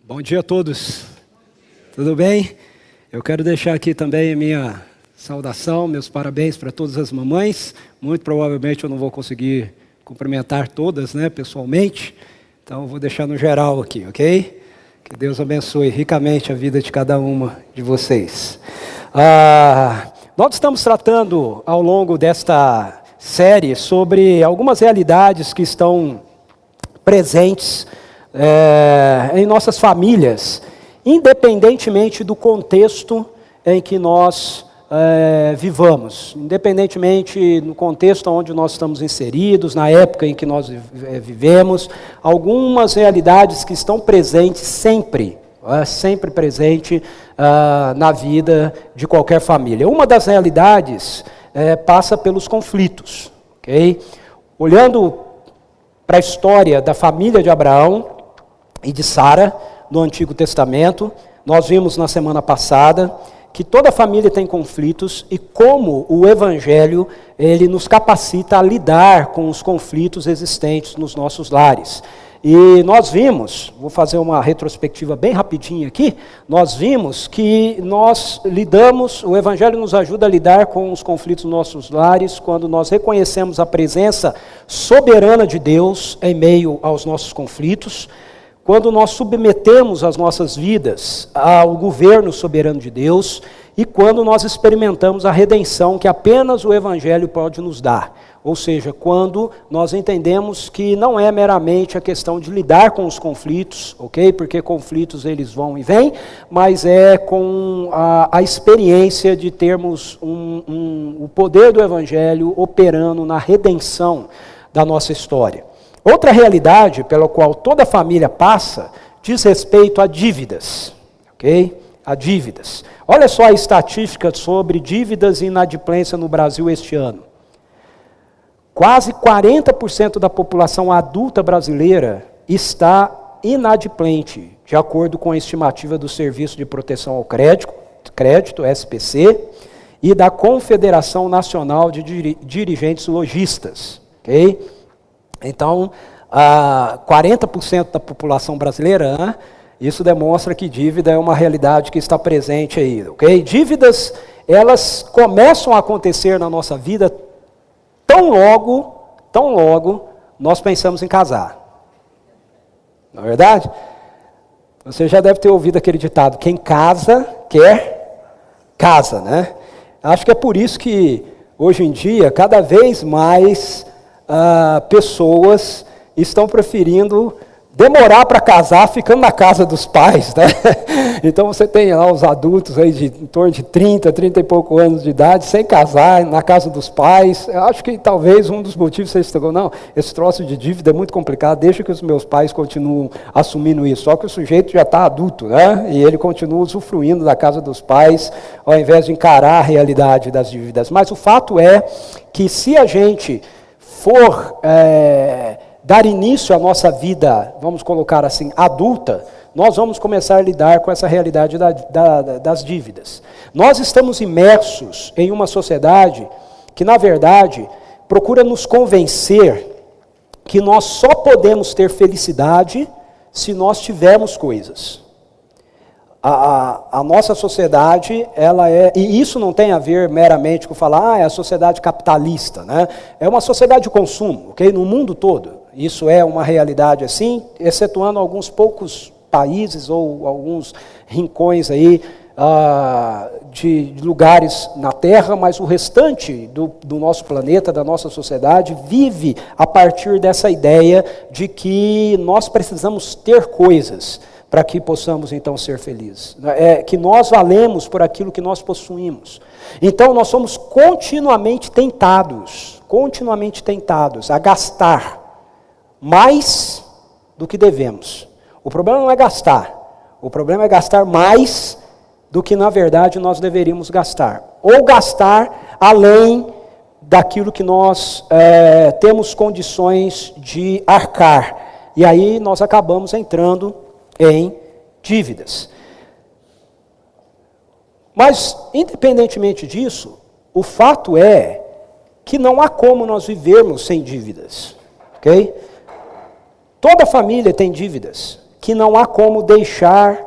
Bom dia a todos, tudo bem? Eu quero deixar aqui também a minha saudação, meus parabéns para todas as mamães. Muito provavelmente eu não vou conseguir cumprimentar todas, pessoalmente, então eu vou deixar no geral aqui, ok? Que Deus abençoe ricamente a vida de cada uma de vocês. Nós estamos tratando ao longo desta série sobre algumas realidades que estão presentes em nossas famílias, independentemente do contexto em que nós vivamos, independentemente do contexto onde nós estamos inseridos, na época em que nós vivemos, algumas realidades que estão presentes sempre presente na vida de qualquer família. Uma das realidades passa pelos conflitos, ok? Olhando para a história da família de Abraão e de Sara, no Antigo Testamento, nós vimos na semana passada que toda família tem conflitos e como o Evangelho, ele nos capacita a lidar com os conflitos existentes nos nossos lares. E nós vimos, vou fazer uma retrospectiva bem rapidinho aqui, nós vimos que nós lidamos, o Evangelho nos ajuda a lidar com os conflitos nos nossos lares, quando nós reconhecemos a presença soberana de Deus em meio aos nossos conflitos, quando nós submetemos as nossas vidas ao governo soberano de Deus e quando nós experimentamos a redenção que apenas o Evangelho pode nos dar. Ou seja, quando nós entendemos que não é meramente a questão de lidar com os conflitos, ok? Porque conflitos eles vão e vêm, mas é com a experiência de termos o poder do Evangelho operando na redenção da nossa história. Outra realidade pela qual toda família passa diz respeito a dívidas, ok? A dívidas. Olha só a estatística sobre dívidas e inadimplência no Brasil este ano. Quase 40% da população adulta brasileira está inadimplente, de acordo com a estimativa do Serviço de Proteção ao Crédito, SPC, e da Confederação Nacional de Dirigentes Logistas, ok? Então, 40% da população brasileira, isso demonstra que dívida é uma realidade que está presente aí, ok? Dívidas, elas começam a acontecer na nossa vida tão logo nós pensamos em casar. Não é verdade? Você já deve ter ouvido aquele ditado, quem casa, quer casa, né? Acho que é por isso que, hoje em dia, cada vez mais pessoas estão preferindo demorar para casar ficando na casa dos pais, né? Então você tem lá os adultos aí em torno de 30 e pouco anos de idade, sem casar, na casa dos pais. Eu acho que talvez um dos motivos vocês estão, não, esse troço de dívida é muito complicado, deixa que os meus pais continuem assumindo isso. Só que o sujeito já está adulto, né? E ele continua usufruindo da casa dos pais, ao invés de encarar a realidade das dívidas. Mas o fato é que se a gente for dar início à nossa vida, vamos colocar assim, adulta, nós vamos começar a lidar com essa realidade das dívidas. Nós estamos imersos em uma sociedade que, na verdade, procura nos convencer que nós só podemos ter felicidade se nós tivermos coisas. A nossa sociedade, e isso não tem a ver meramente com falar, é a sociedade capitalista, né? É uma sociedade de consumo, ok? No mundo todo, isso é uma realidade assim, excetuando alguns poucos países ou alguns rincões aí de lugares na Terra, mas o restante do nosso planeta, da nossa sociedade, vive a partir dessa ideia de que nós precisamos ter coisas para que possamos então ser felizes. Que nós valemos por aquilo que nós possuímos. Então nós somos continuamente tentados a gastar mais do que devemos. O problema não é gastar, o problema é gastar mais do que na verdade nós deveríamos gastar. Ou gastar além daquilo que nós temos condições de arcar. E aí nós acabamos entrando em dívidas. Mas, independentemente disso, o fato é que não há como nós vivermos sem dívidas, ok? Toda família tem dívidas. que não há como deixar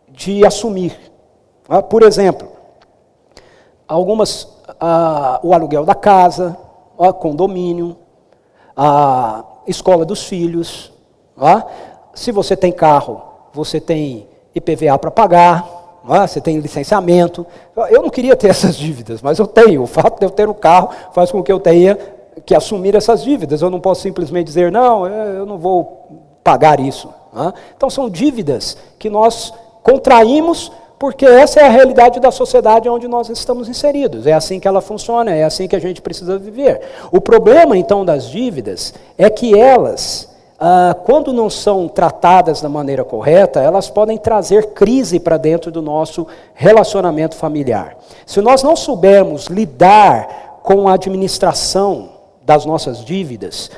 de assumir. Por exemplo, o aluguel da casa, condomínio, a escola dos filhos. Se você tem carro, você tem IPVA para pagar, você tem licenciamento. Eu não queria ter essas dívidas, mas eu tenho. O fato de eu ter um carro faz com que eu tenha que assumir essas dívidas. Eu não posso simplesmente dizer, não, eu não vou pagar isso. Então são dívidas que nós contraímos porque essa é a realidade da sociedade onde nós estamos inseridos. É assim que ela funciona, é assim que a gente precisa viver. O problema, então, das dívidas é que elas, quando não são tratadas da maneira correta, elas podem trazer crise para dentro do nosso relacionamento familiar. Se nós não soubermos lidar com a administração das nossas dívidas,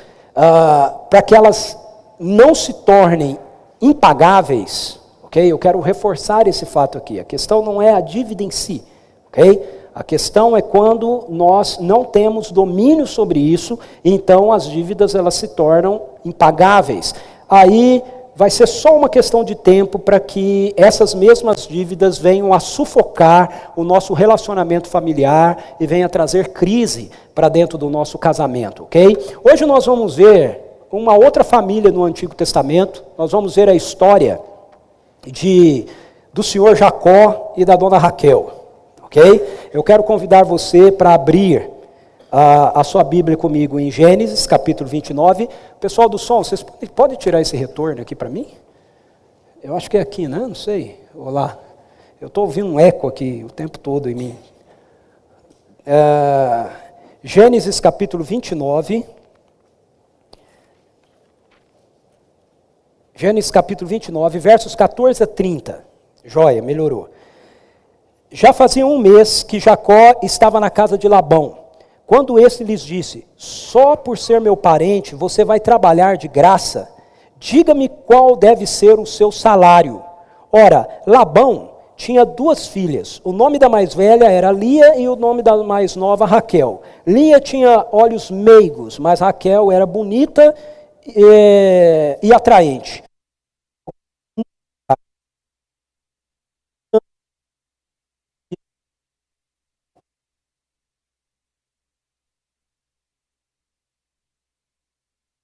para que elas não se tornem impagáveis, ok? Eu quero reforçar esse fato aqui. A questão não é a dívida em si, ok? A questão é quando nós não temos domínio sobre isso, então as dívidas elas se tornam impagáveis. Aí vai ser só uma questão de tempo para que essas mesmas dívidas venham a sufocar o nosso relacionamento familiar e venham a trazer crise para dentro do nosso casamento, ok? Hoje nós vamos ver uma outra família no Antigo Testamento, nós vamos ver a história do senhor Jacó e da dona Raquel, ok? Eu quero convidar você para abrir a sua Bíblia comigo em Gênesis, capítulo 29. Pessoal do som, vocês podem tirar esse retorno aqui para mim? Eu acho que é aqui, né? Não sei. Olá. Eu estou ouvindo um eco aqui o tempo todo em mim. Gênesis, capítulo 29. Gênesis capítulo 29, versos 14 a 30. Joia, melhorou. Já fazia um mês que Jacó estava na casa de Labão, quando este lhes disse, só por ser meu parente você vai trabalhar de graça? Diga-me qual deve ser o seu salário. Ora, Labão tinha 2 filhas, o nome da mais velha era Lia e o nome da mais nova Raquel. Lia tinha olhos meigos, mas Raquel era bonita e atraente.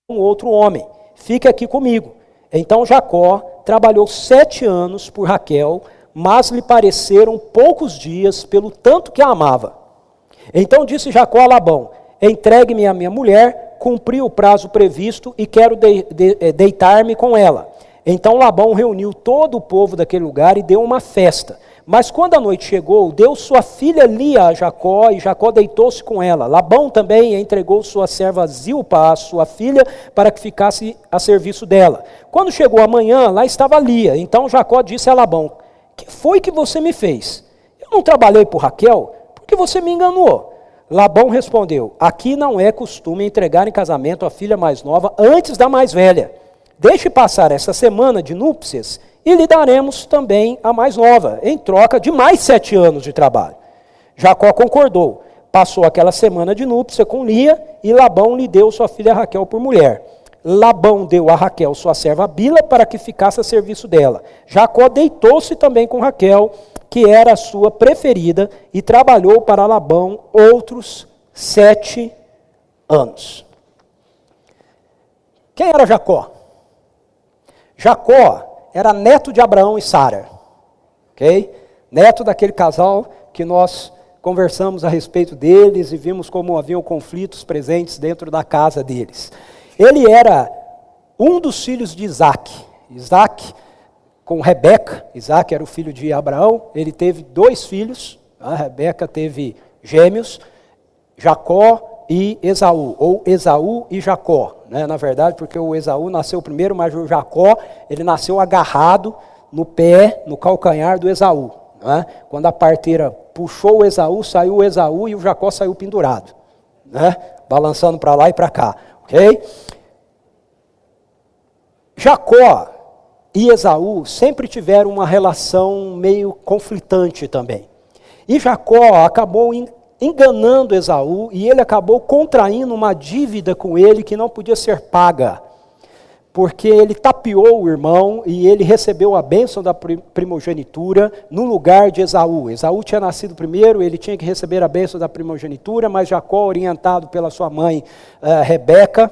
Um outro homem, fique aqui comigo. Então Jacó trabalhou 7 anos por Raquel, mas lhe pareceram poucos dias pelo tanto que a amava. Então disse Jacó a Labão, entregue-me a minha mulher, cumpri o prazo previsto e quero deitar-me com ela. Então Labão reuniu todo o povo daquele lugar e deu uma festa. Mas quando a noite chegou, deu sua filha Lia a Jacó, e Jacó deitou-se com ela. Labão também entregou sua serva Zilpa, a sua filha, para que ficasse a serviço dela. Quando chegou a manhã, lá estava Lia. Então Jacó disse a Labão, que foi que você me fez? Eu não trabalhei por Raquel, porque você me enganou. Labão respondeu, aqui não é costume entregar em casamento a filha mais nova antes da mais velha. Deixe passar essa semana de núpcias e lhe daremos também a mais nova, em troca de mais 7 anos de trabalho. Jacó concordou. Passou aquela semana de núpcia com Lia e Labão lhe deu sua filha Raquel por mulher. Labão deu a Raquel sua serva Bila para que ficasse a serviço dela. Jacó deitou-se também com Raquel, que era a sua preferida, e trabalhou para Labão outros 7 anos. Quem era Jacó? Jacó era neto de Abraão e Sara, ok? Neto daquele casal que nós conversamos a respeito deles e vimos como haviam conflitos presentes dentro da casa deles. Ele era um dos filhos de Isaac. Isaac com Rebeca. Isaac era o filho de Abraão. Ele teve 2 filhos. A Rebeca teve gêmeos, Jacó e Esaú, ou Esaú e Jacó, né? Na verdade, porque o Esaú nasceu primeiro, mas o Jacó, ele nasceu agarrado no pé, no calcanhar do Esaú, né? Quando a parteira puxou o Esaú e o Jacó saiu pendurado, né? Balançando para lá e para cá, ok? Jacó e Esaú sempre tiveram uma relação meio conflitante também. E Jacó acabou enganando Esaú, e ele acabou contraindo uma dívida com ele que não podia ser paga. porque ele tapeou o irmão e ele recebeu a bênção da primogenitura no lugar de Esaú. Esaú tinha nascido primeiro, ele tinha que receber a bênção da primogenitura, mas Jacó, orientado pela sua mãe Rebeca,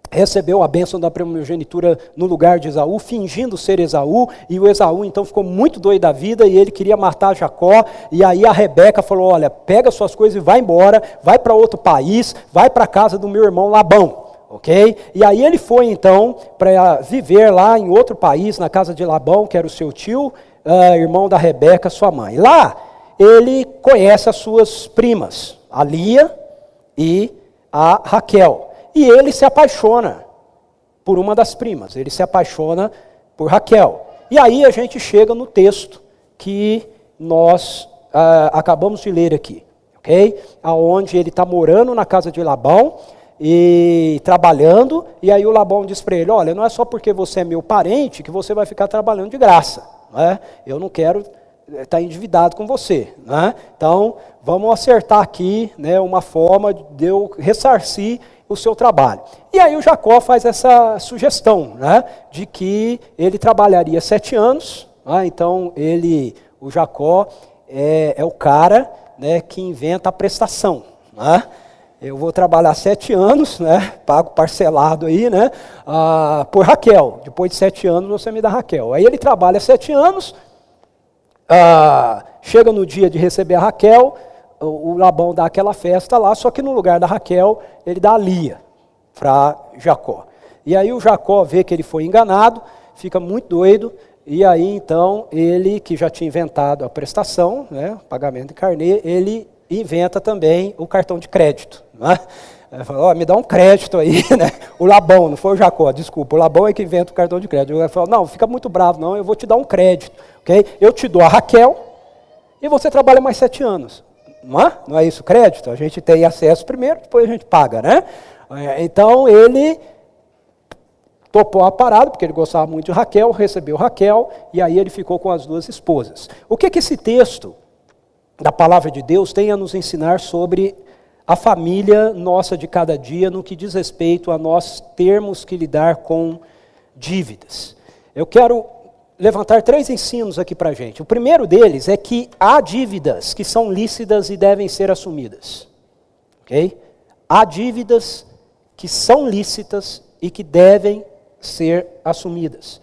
recebeu a bênção da primogenitura no lugar de Esaú, fingindo ser Esaú, e o Esaú então ficou muito doido da vida, e ele queria matar Jacó, e aí a Rebeca falou, olha, pega suas coisas e vai embora, vai para outro país, vai para a casa do meu irmão Labão. Ok? E aí ele foi então para viver lá em outro país, na casa de Labão, que era o seu tio, irmão da Rebeca, sua mãe. Lá ele conhece as suas primas, a Lia e a Raquel. E ele se apaixona por uma das primas, ele se apaixona por Raquel. E aí a gente chega no texto que nós acabamos de ler aqui, ok? Aonde ele está morando na casa de Labão, e trabalhando, e aí o Labão diz para ele, olha, não é só porque você é meu parente que você vai ficar trabalhando de graça, não é? Eu não quero estar endividado com você, não é? Então, vamos acertar aqui, né, uma forma de eu ressarcir o seu trabalho. E aí o Jacó faz essa sugestão, né, de que ele trabalharia 7 anos, né, então o Jacó é o cara, né, que inventa a prestação, né? Eu vou trabalhar 7 anos, né, pago parcelado aí, né, por Raquel. Depois de 7 anos você me dá Raquel. Aí ele trabalha 7 anos, chega no dia de receber a Raquel, o Labão dá aquela festa lá, só que no lugar da Raquel, ele dá a Lia para Jacó. E aí o Jacó vê que ele foi enganado, fica muito doido, e aí então ele, que já tinha inventado a prestação, né, pagamento de carnê, ele inventa também o cartão de crédito. Né? Ele fala, me dá um crédito aí, né? O Labão, não foi o Jacó, desculpa, o Labão é que inventa o cartão de crédito. Ele fala, não, fica muito bravo, não, eu vou te dar um crédito, ok? Eu te dou a Raquel e você trabalha mais 7 anos. Não é isso, crédito? A gente tem acesso primeiro, depois a gente paga, né? Então ele topou a parada, porque ele gostava muito de Raquel, recebeu Raquel, e aí ele ficou com as 2 esposas. O que esse texto da palavra de Deus tem a nos ensinar sobre a família nossa de cada dia, no que diz respeito a nós termos que lidar com dívidas? Eu quero levantar 3 ensinos aqui para a gente. O primeiro deles é que há dívidas que são lícitas e devem ser assumidas. Ok? Há dívidas que são lícitas e que devem ser assumidas.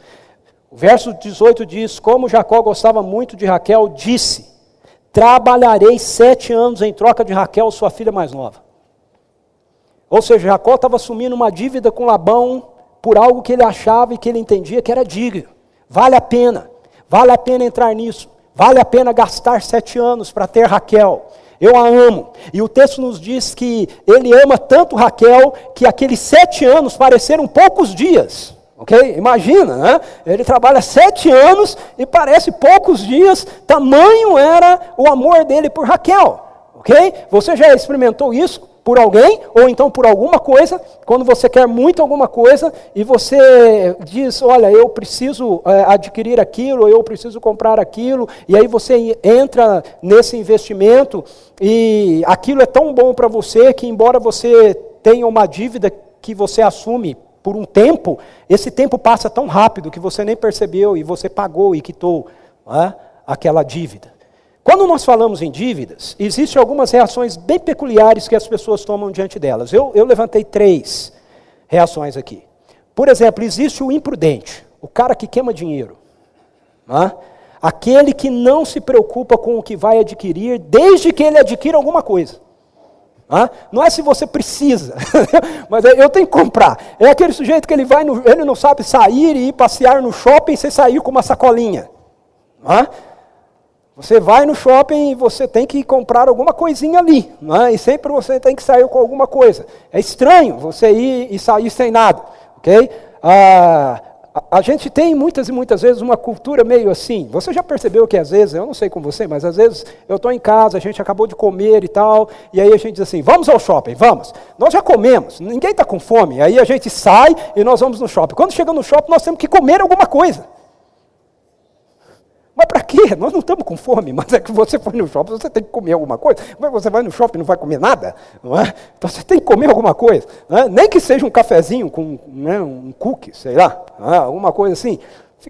O verso 18 diz, como Jacó gostava muito de Raquel, disse, trabalharei 7 anos em troca de Raquel, sua filha mais nova. Ou seja, Jacó estava assumindo uma dívida com Labão por algo que ele achava e que ele entendia que era digno. Vale a pena entrar nisso, vale a pena gastar 7 anos para ter Raquel. Eu a amo. E o texto nos diz que ele ama tanto Raquel que aqueles 7 anos pareceram poucos dias. Ok? Imagina, né? Ele trabalha 7 anos e parece poucos dias, tamanho era o amor dele por Raquel. Ok? Você já experimentou isso por alguém, ou então por alguma coisa, quando você quer muito alguma coisa, e você diz, olha, eu preciso adquirir aquilo, eu preciso comprar aquilo, e aí você entra nesse investimento, e aquilo é tão bom para você, que embora você tenha uma dívida que você assume por um tempo, esse tempo passa tão rápido que você nem percebeu, e você pagou e quitou aquela dívida. Quando nós falamos em dívidas, existem algumas reações bem peculiares que as pessoas tomam diante delas. Eu levantei 3 reações aqui. Por exemplo, existe o imprudente, o cara que queima dinheiro. Aquele que não se preocupa com o que vai adquirir, desde que ele adquira alguma coisa. Não é se você precisa, mas eu tenho que comprar. É aquele sujeito que ele não sabe sair e ir passear no shopping sem sair com uma sacolinha. Você vai no shopping e você tem que comprar alguma coisinha ali, e sempre você tem que sair com alguma coisa. É estranho você ir e sair sem nada, ok? A gente tem muitas e muitas vezes uma cultura meio assim. Você já percebeu que às vezes, eu não sei com você, mas às vezes eu estou em casa, a gente acabou de comer e tal, e aí a gente diz assim, vamos ao shopping, vamos. Nós já comemos, ninguém está com fome, aí a gente sai e nós vamos no shopping. Quando chega no shopping, nós temos que comer alguma coisa. Mas para quê? Nós não estamos com fome, mas é que você foi no shopping, você tem que comer alguma coisa. Mas você vai no shopping e não vai comer nada? Não é? Então você tem que comer alguma coisa. Não é? Nem que seja um cafezinho com, né, um cookie, sei lá, alguma coisa assim.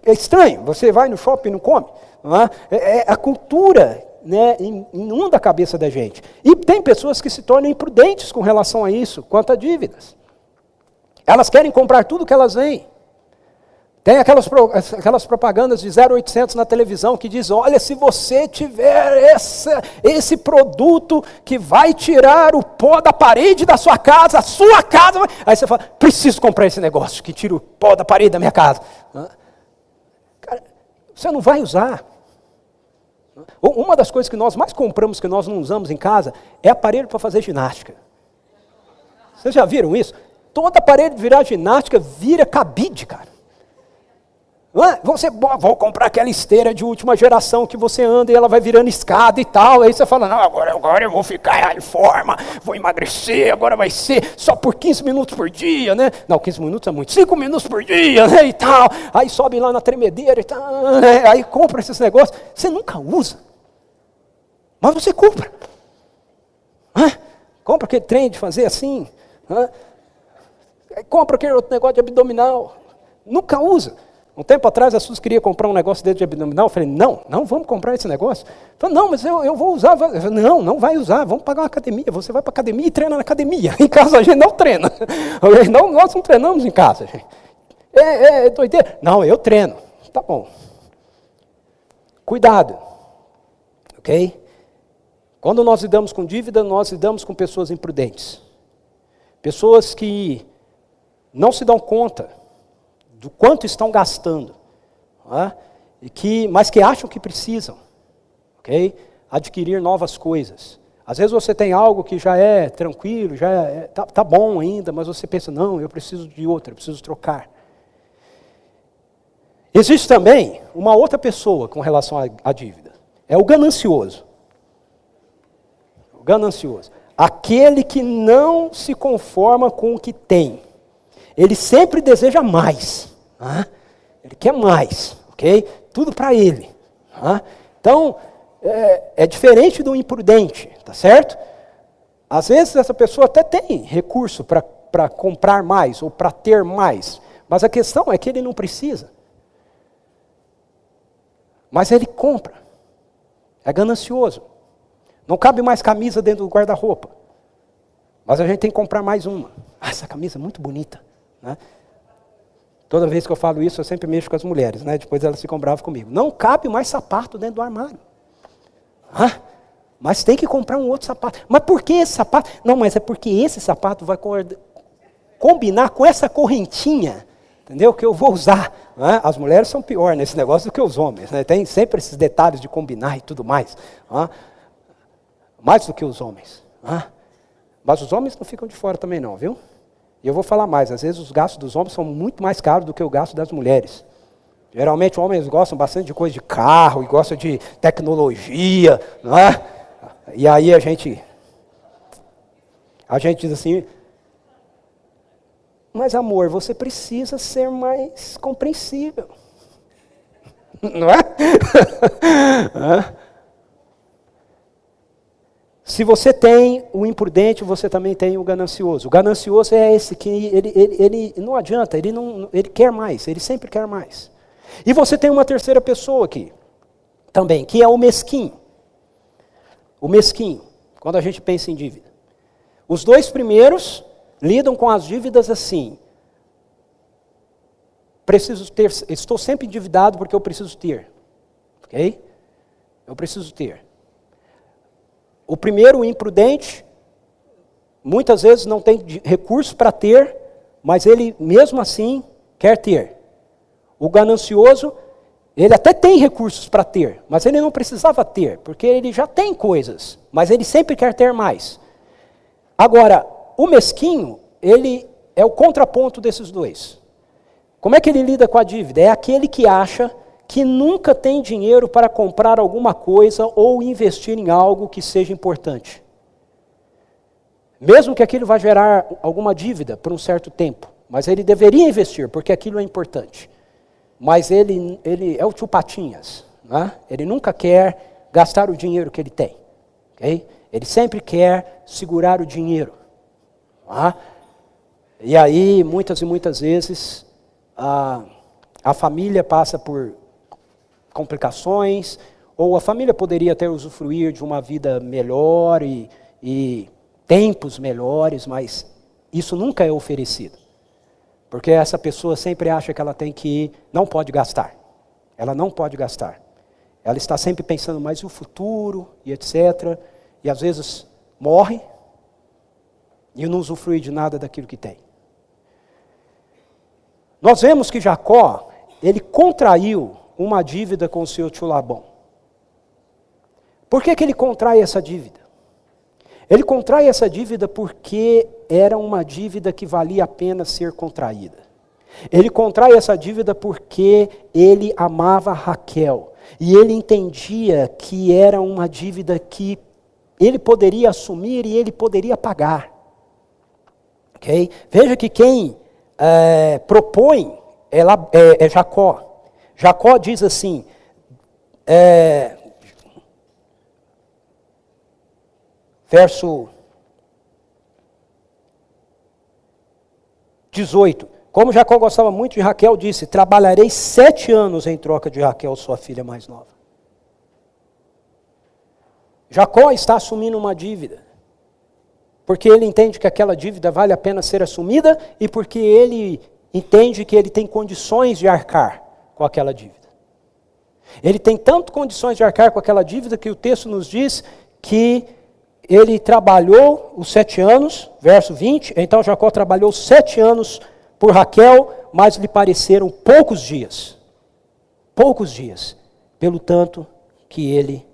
É estranho, você vai no shopping e não come. Não é? A cultura, né, inunda a cabeça da gente. E tem pessoas que se tornam imprudentes com relação a isso, quanto a dívidas. Elas querem comprar tudo que elas veem. Tem aquelas propagandas de 0800 na televisão que diz, olha, se você tiver esse produto que vai tirar o pó da parede da sua casa, a sua casa... Aí você fala, preciso comprar esse negócio que tira o pó da parede da minha casa. Cara, você não vai usar. Uma das coisas que nós mais compramos, que nós não usamos em casa, é aparelho para fazer ginástica. Vocês já viram isso? Todo aparelho de virar ginástica vira cabide, cara. Você, vou comprar aquela esteira de última geração que você anda e ela vai virando escada e tal. Aí você fala, não, agora eu vou ficar em forma, vou emagrecer, agora vai ser só por 15 minutos por dia, né? Não, 15 minutos é muito, 5 minutos por dia, né, e tal. Aí sobe lá na tremedeira e tal, né? Aí compra esses negócios. Você nunca usa, mas você compra. Compra aquele trem de fazer assim. Compra aquele outro negócio de abdominal. Nunca usa. Um tempo atrás, a Suzy queria comprar um negócio dele de abdominal. Eu falei, não vamos comprar esse negócio. Eu falei, não, mas eu vou usar. Eu falei, não vai usar, vamos pagar uma academia. Você vai para a academia e treina na academia. Em casa a gente não treina. Eu falei, não, nós não treinamos em casa, gente. É doideira. Não, eu treino. Tá bom. Cuidado. Ok? Quando nós lidamos com dívida, nós lidamos com pessoas imprudentes. Pessoas que não se dão conta do quanto estão gastando, mas que acham que precisam, ok? Adquirir novas coisas. Às vezes você tem algo que já é tranquilo, tá bom ainda, mas você pensa, não, eu preciso de outra, eu preciso trocar. Existe também uma outra pessoa com relação à dívida, é o ganancioso. O ganancioso. Aquele que não se conforma com o que tem. Ele sempre deseja mais. Ele quer mais, ok? Tudo para ele. Então, é diferente do imprudente, tá certo? Às vezes essa pessoa até tem recurso para comprar mais ou para ter mais, mas a questão é que ele não precisa. Mas ele compra. É ganancioso. Não cabe mais camisa dentro do guarda-roupa. Mas a gente tem que comprar mais uma. Essa camisa é muito bonita, né? Toda vez que eu falo isso, eu sempre mexo com as mulheres, né? Depois elas ficam bravas comigo. Não cabe mais sapato dentro do armário. Mas tem que comprar um outro sapato. Mas por que esse sapato? Não, mas é porque esse sapato vai combinar com essa correntinha, entendeu? Que eu vou usar. Né? As mulheres são pior nesse negócio do que os homens, né? Tem sempre esses detalhes de combinar e tudo mais. Mais do que os homens. Mas os homens não ficam de fora também não, viu? E eu vou falar mais, às vezes os gastos dos homens são muito mais caros do que o gasto das mulheres. Geralmente homens gostam bastante de coisa de carro, e gostam de tecnologia, não é? E aí a gente diz assim, mas amor, você precisa ser mais compreensível. Não é? Se você tem o imprudente, você também tem o ganancioso. O ganancioso é esse que ele não adianta, ele quer mais, ele sempre quer mais. E você tem uma terceira pessoa aqui, também, que é o mesquinho. O mesquinho, quando a gente pensa em dívida. Os dois primeiros lidam com as dívidas assim. Estou sempre endividado porque eu preciso ter. Ok? Eu preciso ter. O primeiro, o imprudente, muitas vezes não tem recurso para ter, mas ele mesmo assim quer ter. O ganancioso, ele até tem recursos para ter, mas ele não precisava ter, porque ele já tem coisas, mas ele sempre quer ter mais. Agora, o mesquinho, ele é o contraponto desses dois. Como é que ele lida com a dívida? É aquele que acha que nunca tem dinheiro para comprar alguma coisa ou investir em algo que seja importante. Mesmo que aquilo vá gerar alguma dívida por um certo tempo, mas ele deveria investir, porque aquilo é importante. Mas ele é o tio Patinhas, né? Ele nunca quer gastar o dinheiro que ele tem. Okay? Ele sempre quer segurar o dinheiro. Né? E aí, muitas e muitas vezes, a família passa por complicações, ou a família poderia até usufruir de uma vida melhor e tempos melhores, mas isso nunca é oferecido. Porque essa pessoa sempre acha que ela não pode gastar. Ela não pode gastar. Ela está sempre pensando mais no futuro e etc. E às vezes morre e não usufrui de nada daquilo que tem. Nós vemos que Jacó, ele contraiu uma dívida com o seu tio Labão. Por que ele contrai essa dívida? Ele contrai essa dívida porque era uma dívida que valia a pena ser contraída. Ele contrai essa dívida porque ele amava Raquel. E ele entendia que era uma dívida que ele poderia assumir e ele poderia pagar. Okay? Veja que quem propõe é Jacó. Jacó diz assim, verso 18. Como Jacó gostava muito de Raquel, disse, trabalharei 7 anos em troca de Raquel, sua filha mais nova. Jacó está assumindo uma dívida, porque ele entende que aquela dívida vale a pena ser assumida e porque ele entende que ele tem condições de arcar com aquela dívida. Ele tem tanto condições de arcar com aquela dívida que o texto nos diz que ele trabalhou os 7 anos, verso 20, então Jacó trabalhou 7 anos por Raquel, mas lhe pareceram poucos dias, pelo tanto que ele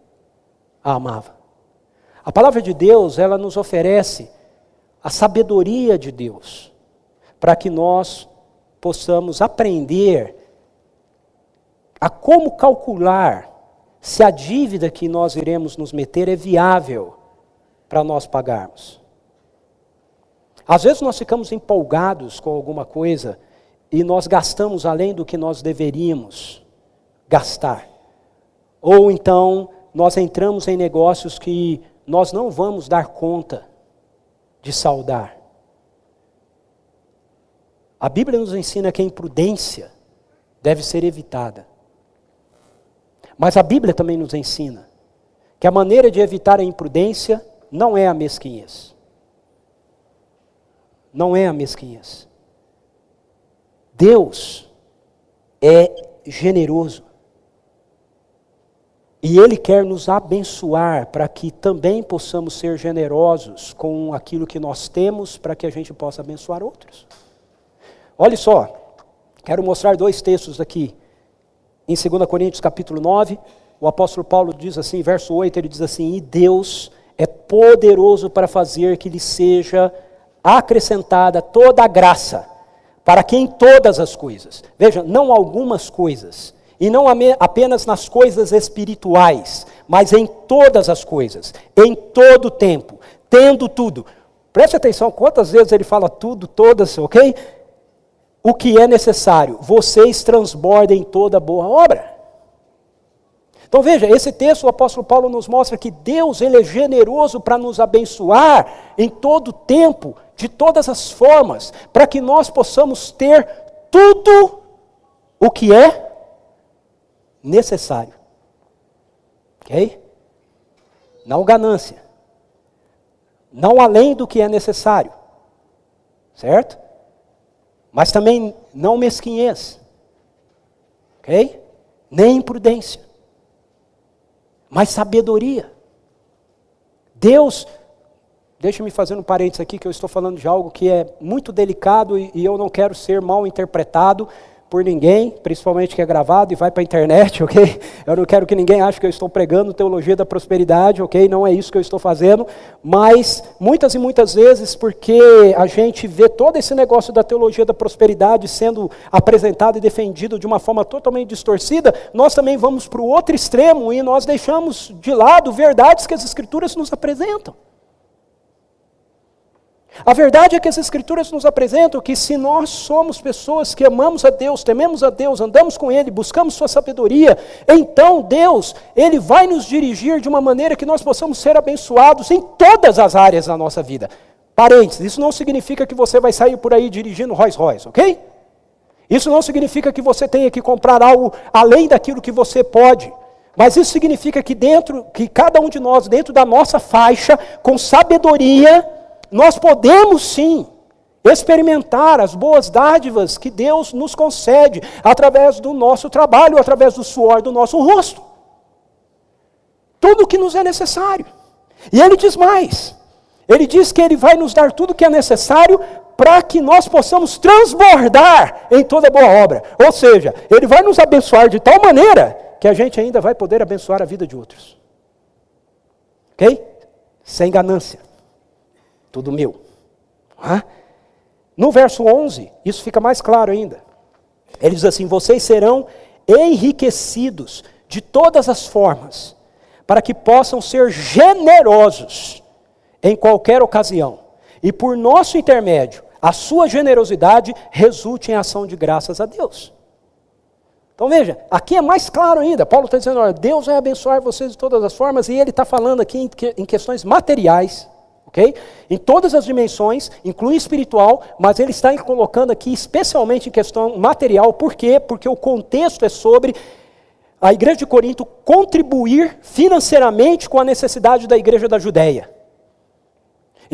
a amava. A palavra de Deus, ela nos oferece a sabedoria de Deus, para que nós possamos aprender a como calcular se a dívida que nós iremos nos meter é viável para nós pagarmos. Às vezes nós ficamos empolgados com alguma coisa e nós gastamos além do que nós deveríamos gastar. Ou então nós entramos em negócios que nós não vamos dar conta de saldar. A Bíblia nos ensina que a imprudência deve ser evitada. Mas a Bíblia também nos ensina que a maneira de evitar a imprudência não é a mesquinhez. Não é a mesquinhez. Deus é generoso. E Ele quer nos abençoar para que também possamos ser generosos com aquilo que nós temos, para que a gente possa abençoar outros. Olha só, quero mostrar 2 textos aqui. Em 2 Coríntios capítulo 9, o apóstolo Paulo diz assim, verso 8, ele diz assim, e Deus é poderoso para fazer que lhe seja acrescentada toda a graça, para que em todas as coisas, veja, não algumas coisas, e não apenas nas coisas espirituais, mas em todas as coisas, em todo o tempo, tendo tudo. Preste atenção, quantas vezes ele fala tudo, todas, ok? O que é necessário, vocês transbordem toda boa obra. Então veja, esse texto o apóstolo Paulo nos mostra que Deus ele é generoso para nos abençoar em todo o tempo, de todas as formas, para que nós possamos ter tudo o que é necessário. Ok? Não ganância. Não além do que é necessário. Certo? Mas também não mesquinhez. Ok? Nem imprudência. Mas sabedoria. Deus, deixa-me fazer um parênteses aqui, que eu estou falando de algo que é muito delicado e eu não quero ser mal interpretado por ninguém, principalmente que é gravado e vai para a internet, ok? Eu não quero que ninguém ache que eu estou pregando teologia da prosperidade, ok? Não é isso que eu estou fazendo, mas muitas e muitas vezes, porque a gente vê todo esse negócio da teologia da prosperidade sendo apresentado e defendido de uma forma totalmente distorcida, nós também vamos para o outro extremo e nós deixamos de lado verdades que as Escrituras nos apresentam. A verdade é que as Escrituras nos apresentam que se nós somos pessoas que amamos a Deus, tememos a Deus, andamos com Ele, buscamos sua sabedoria, então Deus, Ele vai nos dirigir de uma maneira que nós possamos ser abençoados em todas as áreas da nossa vida. Parênteses, isso não significa que você vai sair por aí dirigindo Rolls Royce, ok? Isso não significa que você tenha que comprar algo além daquilo que você pode. Mas isso significa que cada um de nós, dentro da nossa faixa, com sabedoria, nós podemos sim experimentar as boas dádivas que Deus nos concede através do nosso trabalho, através do suor do nosso rosto. Tudo o que nos é necessário. E Ele diz mais. Ele diz que Ele vai nos dar tudo o que é necessário para que nós possamos transbordar em toda boa obra. Ou seja, Ele vai nos abençoar de tal maneira que a gente ainda vai poder abençoar a vida de outros. Ok? Sem ganância. Tudo meu. No verso 11, isso fica mais claro ainda. Ele diz assim: vocês serão enriquecidos de todas as formas, para que possam ser generosos em qualquer ocasião. E por nosso intermédio, a sua generosidade resulte em ação de graças a Deus. Então veja, aqui é mais claro ainda. Paulo está dizendo, olha, Deus vai abençoar vocês de todas as formas, e ele está falando aqui em questões materiais, ok? Em todas as dimensões, inclui espiritual, mas ele está colocando aqui especialmente em questão material. Por quê? Porque o contexto é sobre a igreja de Corinto contribuir financeiramente com a necessidade da igreja da Judéia.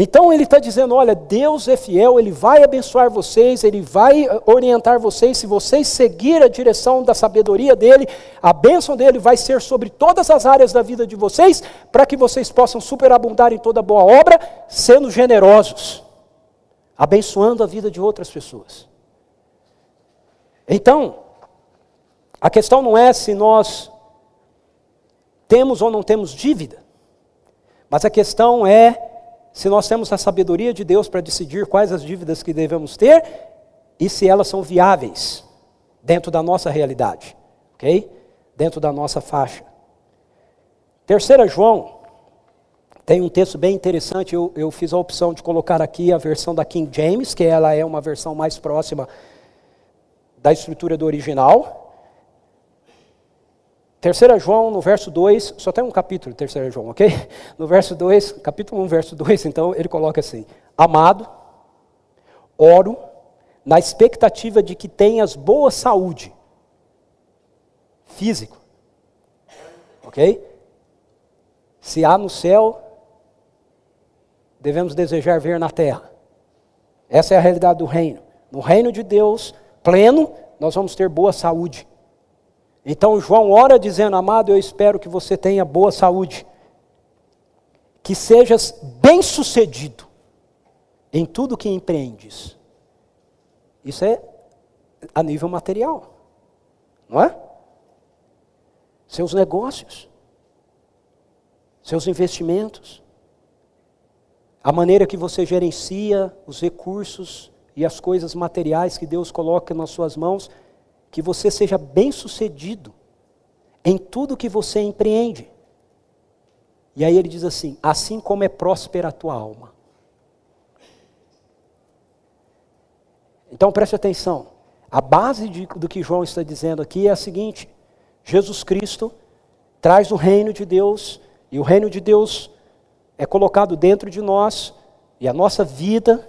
Então ele está dizendo, olha, Deus é fiel, Ele vai abençoar vocês, Ele vai orientar vocês, se vocês seguir a direção da sabedoria dEle, a bênção dEle vai ser sobre todas as áreas da vida de vocês, para que vocês possam superabundar em toda boa obra, sendo generosos, abençoando a vida de outras pessoas. Então, a questão não é se nós temos ou não temos dívida, mas a questão é se nós temos a sabedoria de Deus para decidir quais as dívidas que devemos ter e se elas são viáveis dentro da nossa realidade, ok? Dentro da nossa faixa. 3 João tem um texto bem interessante, eu fiz a opção de colocar aqui a versão da King James, que ela é uma versão mais próxima da estrutura do original. 3 João, no verso 2, só tem um capítulo, 3 João, ok? No verso 2, capítulo 1, verso 2, então, ele coloca assim: amado, oro na expectativa de que tenhas boa saúde, físico, ok? Se há no céu, devemos desejar ver na terra. Essa é a realidade do reino. No reino de Deus, pleno, nós vamos ter boa saúde. Então João ora dizendo, amado, eu espero que você tenha boa saúde, que sejas bem-sucedido em tudo que empreendes. Isso é a nível material, não é? Seus negócios, seus investimentos, a maneira que você gerencia os recursos e as coisas materiais que Deus coloca nas suas mãos, que você seja bem-sucedido em tudo que você empreende. E aí ele diz assim, assim como é próspera a tua alma. Então preste atenção, a base do que João está dizendo aqui é a seguinte: Jesus Cristo traz o reino de Deus, e o reino de Deus é colocado dentro de nós, e a nossa vida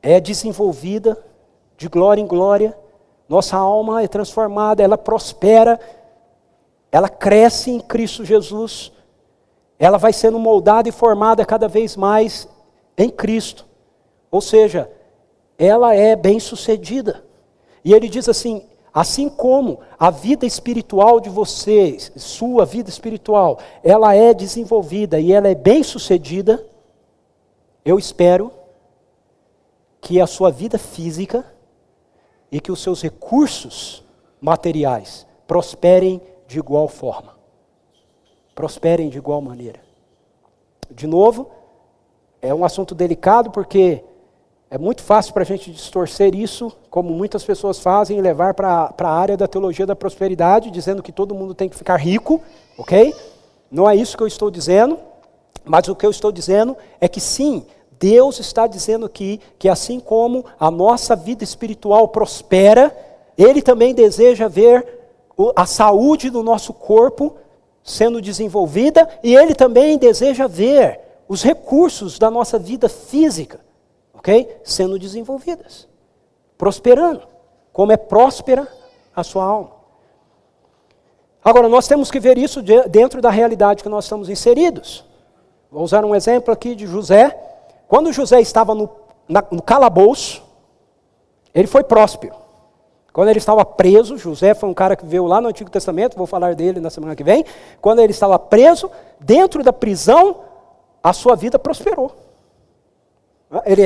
é desenvolvida de glória em glória. Nossa alma é transformada, ela prospera, ela cresce em Cristo Jesus, ela vai sendo moldada e formada cada vez mais em Cristo. Ou seja, ela é bem-sucedida. E ele diz assim, assim como a vida espiritual de vocês, sua vida espiritual, ela é desenvolvida e ela é bem-sucedida, eu espero que a sua vida física e que os seus recursos materiais prosperem de igual forma. Prosperem de igual maneira. De novo, é um assunto delicado porque é muito fácil para a gente distorcer isso, como muitas pessoas fazem, e levar para a área da teologia da prosperidade, dizendo que todo mundo tem que ficar rico, ok? Não é isso que eu estou dizendo, mas o que eu estou dizendo é que sim, Deus está dizendo aqui que assim como a nossa vida espiritual prospera, Ele também deseja ver a saúde do nosso corpo sendo desenvolvida, e Ele também deseja ver os recursos da nossa vida física, ok? Sendo desenvolvidas, prosperando, como é próspera a sua alma. Agora, nós temos que ver isso dentro da realidade que nós estamos inseridos. Vou usar um exemplo aqui de José. Quando José estava no calabouço, ele foi próspero. Quando ele estava preso, José foi um cara que veio lá no Antigo Testamento, vou falar dele na semana que vem. Quando ele estava preso, dentro da prisão, a sua vida prosperou. Ele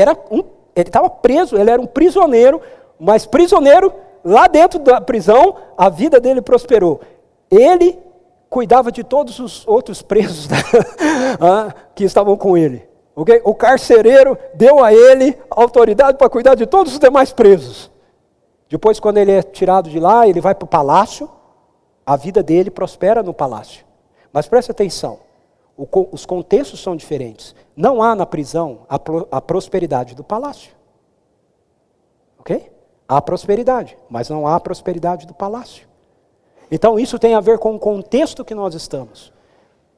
estava preso, ele era um prisioneiro, mas prisioneiro, lá dentro da prisão, a vida dele prosperou. Ele cuidava de todos os outros presos que estavam com ele. Okay? O carcereiro deu a ele autoridade para cuidar de todos os demais presos. Depois, quando ele é tirado de lá, ele vai para o palácio, a vida dele prospera no palácio. Mas preste atenção, os contextos são diferentes. Não há na prisão a prosperidade do palácio. Ok? Há prosperidade, mas não há a prosperidade do palácio. Então isso tem a ver com o contexto que nós estamos,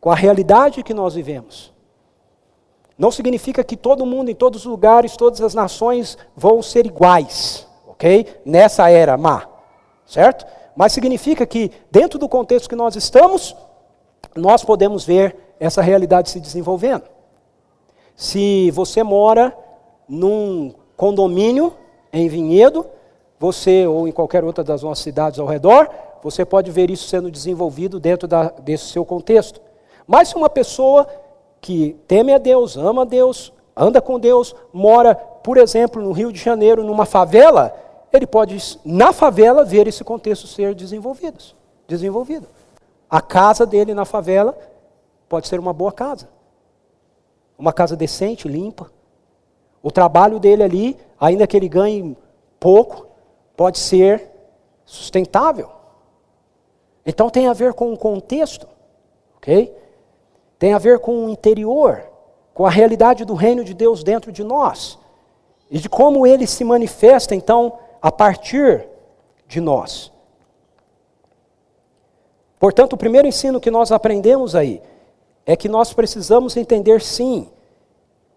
com a realidade que nós vivemos. Não significa que todo mundo, em todos os lugares, todas as nações vão ser iguais. Ok? Nessa era má, certo? Mas significa que dentro do contexto que nós estamos, nós podemos ver essa realidade se desenvolvendo. Se você mora num condomínio em Vinhedo, você ou em qualquer outra das nossas cidades ao redor, você pode ver isso sendo desenvolvido dentro desse seu contexto. Mas se uma pessoa que teme a Deus, ama a Deus, anda com Deus, mora, por exemplo, no Rio de Janeiro, numa favela, ele pode, na favela, ver esse contexto ser desenvolvido. A casa dele na favela pode ser uma boa casa. Uma casa decente, limpa. O trabalho dele ali, ainda que ele ganhe pouco, pode ser sustentável. Então tem a ver com o contexto, ok? Tem a ver com o interior, com a realidade do reino de Deus dentro de nós. E de como ele se manifesta, então, a partir de nós. Portanto, o primeiro ensino que nós aprendemos aí é que nós precisamos entender, sim,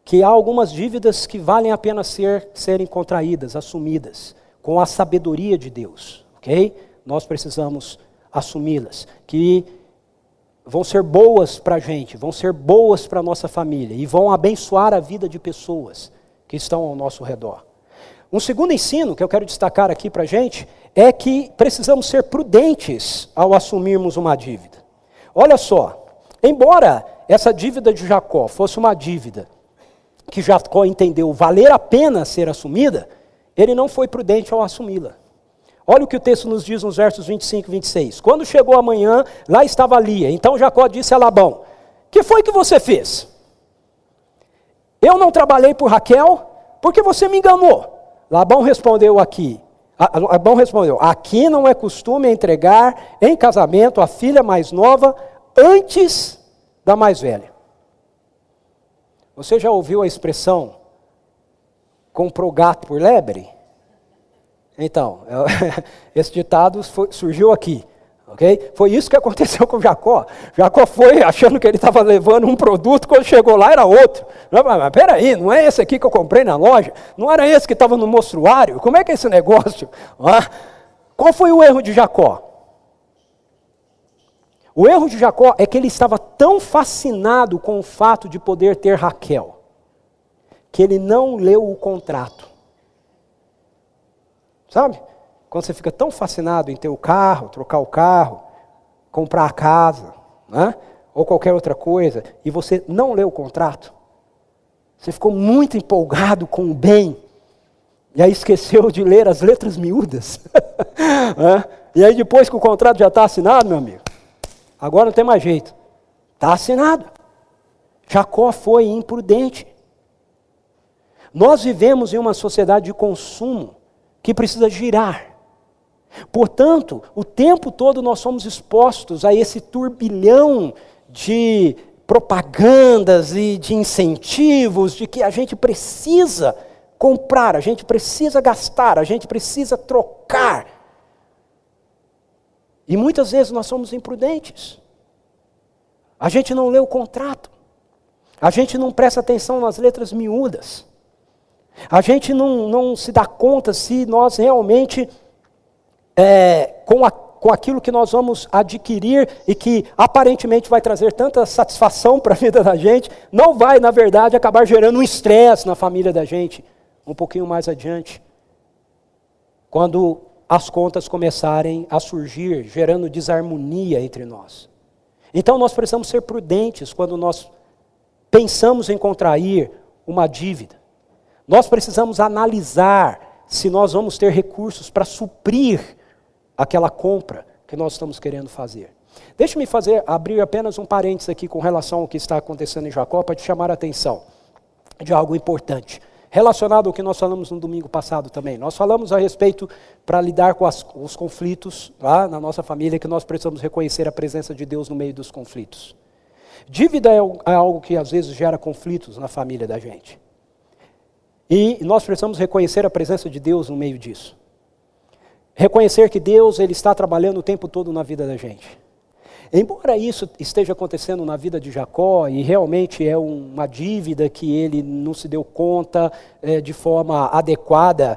que há algumas dívidas que valem a pena serem contraídas, assumidas, com a sabedoria de Deus, ok? Nós precisamos assumi-las, que vão ser boas para a gente, vão ser boas para a nossa família e vão abençoar a vida de pessoas que estão ao nosso redor. Um segundo ensino que eu quero destacar aqui para a gente é que precisamos ser prudentes ao assumirmos uma dívida. Olha só, embora essa dívida de Jacó fosse uma dívida que Jacó entendeu valer a pena ser assumida, ele não foi prudente ao assumi-la. Olha o que o texto nos diz nos versos 25 e 26. Quando chegou a manhã, lá estava Lia. Então Jacó disse a Labão: que foi que você fez? Eu não trabalhei por Raquel, porque você me enganou. Labão respondeu: aqui não é costume entregar em casamento a filha mais nova antes da mais velha. Você já ouviu a expressão comprou gato por lebre? Então, esse ditado surgiu aqui, ok? Foi isso que aconteceu com Jacó. Jacó foi achando que ele estava levando um produto, quando chegou lá era outro. Mas peraí, não é esse aqui que eu comprei na loja? Não era esse que estava no mostruário? Como é que é esse negócio? Qual foi o erro de Jacó? O erro de Jacó é que ele estava tão fascinado com o fato de poder ter Raquel, que ele não leu o contrato. Sabe? Quando você fica tão fascinado em ter o carro, trocar o carro, comprar a casa, né? Ou qualquer outra coisa, e você não leu o contrato, você ficou muito empolgado com o bem, e aí esqueceu de ler as letras miúdas. E aí depois que o contrato já está assinado, meu amigo, agora não tem mais jeito. Está assinado. Jacó foi imprudente. Nós vivemos em uma sociedade de consumo que precisa girar. Portanto, o tempo todo nós somos expostos a esse turbilhão de propagandas e de incentivos de que a gente precisa comprar, a gente precisa gastar, a gente precisa trocar. E muitas vezes nós somos imprudentes. A gente não lê o contrato. A gente não presta atenção nas letras miúdas. A gente não se dá conta se nós realmente, com aquilo que nós vamos adquirir e que aparentemente vai trazer tanta satisfação para a vida da gente, não vai, na verdade, acabar gerando um estresse na família da gente, um pouquinho mais adiante. Quando as contas começarem a surgir, gerando desarmonia entre nós. Então nós precisamos ser prudentes quando nós pensamos em contrair uma dívida. Nós precisamos analisar se nós vamos ter recursos para suprir aquela compra que nós estamos querendo fazer. Deixe-me abrir apenas um parênteses aqui com relação ao que está acontecendo em Jacó, para te chamar a atenção de algo importante. Relacionado ao que nós falamos no domingo passado também. Nós falamos a respeito, para lidar com os conflitos lá na nossa família, que nós precisamos reconhecer a presença de Deus no meio dos conflitos. Dívida é algo que às vezes gera conflitos na família da gente. E nós precisamos reconhecer a presença de Deus no meio disso. Reconhecer que Deus ele está trabalhando o tempo todo na vida da gente. Embora isso esteja acontecendo na vida de Jacó, e realmente é uma dívida que ele não se deu conta de forma adequada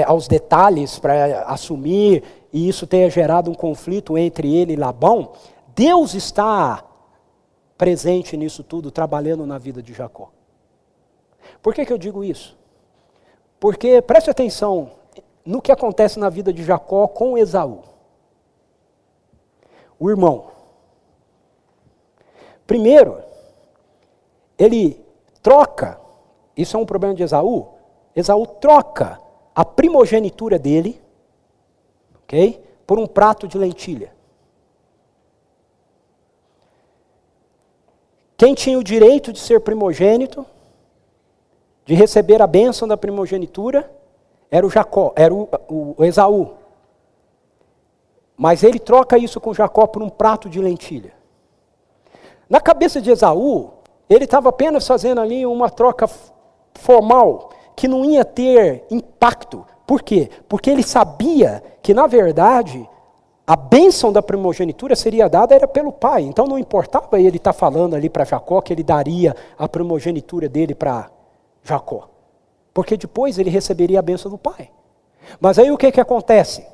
aos detalhes para assumir, e isso tenha gerado um conflito entre ele e Labão, Deus está presente nisso tudo, trabalhando na vida de Jacó. Por que eu digo isso? Porque, preste atenção no que acontece na vida de Jacó com Esaú. O irmão. Primeiro, ele troca, isso é um problema de Esaú, Esaú troca a primogenitura dele, ok, por um prato de lentilha. Quem tinha o direito de ser primogênito, de receber a bênção da primogenitura, era o Esaú. Mas ele troca isso com Jacó por um prato de lentilha. Na cabeça de Esaú, ele estava apenas fazendo ali uma troca formal, que não ia ter impacto. Por quê? Porque ele sabia que, na verdade, a bênção da primogenitura seria dada era pelo pai. Então não importava ele estar falando ali para Jacó que ele daria a primogenitura dele para Jacó. Porque depois ele receberia a bênção do pai. Mas aí o que acontece?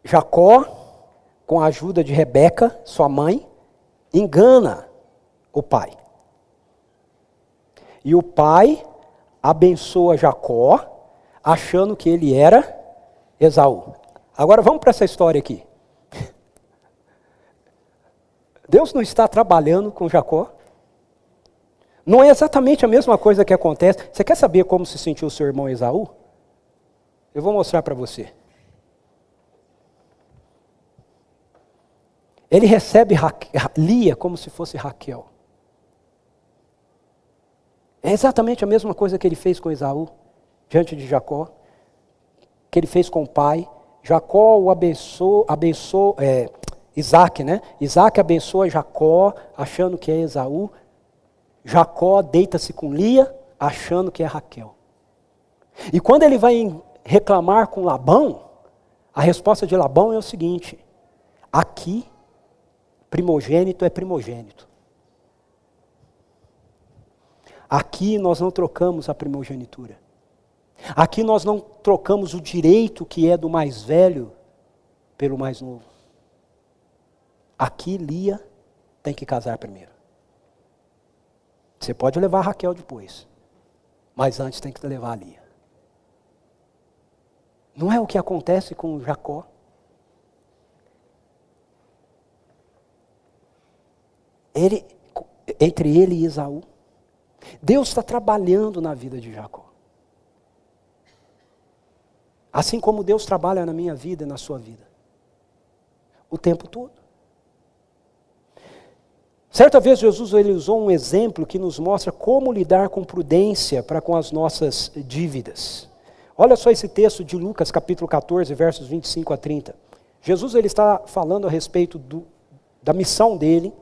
Jacó, com a ajuda de Rebeca, sua mãe, engana o pai. E o pai abençoa Jacó, achando que ele era Esaú. Agora vamos para essa história aqui. Deus não está trabalhando com Jacó? Não é exatamente a mesma coisa que acontece. Você quer saber como se sentiu o seu irmão Esaú? Eu vou mostrar para você. Ele recebe Lia como se fosse Raquel. É exatamente a mesma coisa que ele fez com Esaú, diante de Jacó, que ele fez com o pai. Jacó o abençoou, Isaac, né? Isaac abençoa Jacó, achando que é Esaú. Jacó deita-se com Lia, achando que é Raquel. E quando ele vai reclamar com Labão, a resposta de Labão é o seguinte: aqui, primogênito é primogênito. Aqui nós não trocamos a primogenitura. Aqui nós não trocamos o direito que é do mais velho pelo mais novo. Aqui Lia tem que casar primeiro. Você pode levar a Raquel depois, mas antes tem que levar a Lia. Não é o que acontece com Jacó? Entre ele e Esaú. Deus está trabalhando na vida de Jacó. Assim como Deus trabalha na minha vida e na sua vida. O tempo todo. Certa vez Jesus ele usou um exemplo que nos mostra como lidar com prudência para com as nossas dívidas. Olha só esse texto de Lucas capítulo 14, versos 25 a 30. Jesus ele está falando a respeito da missão dele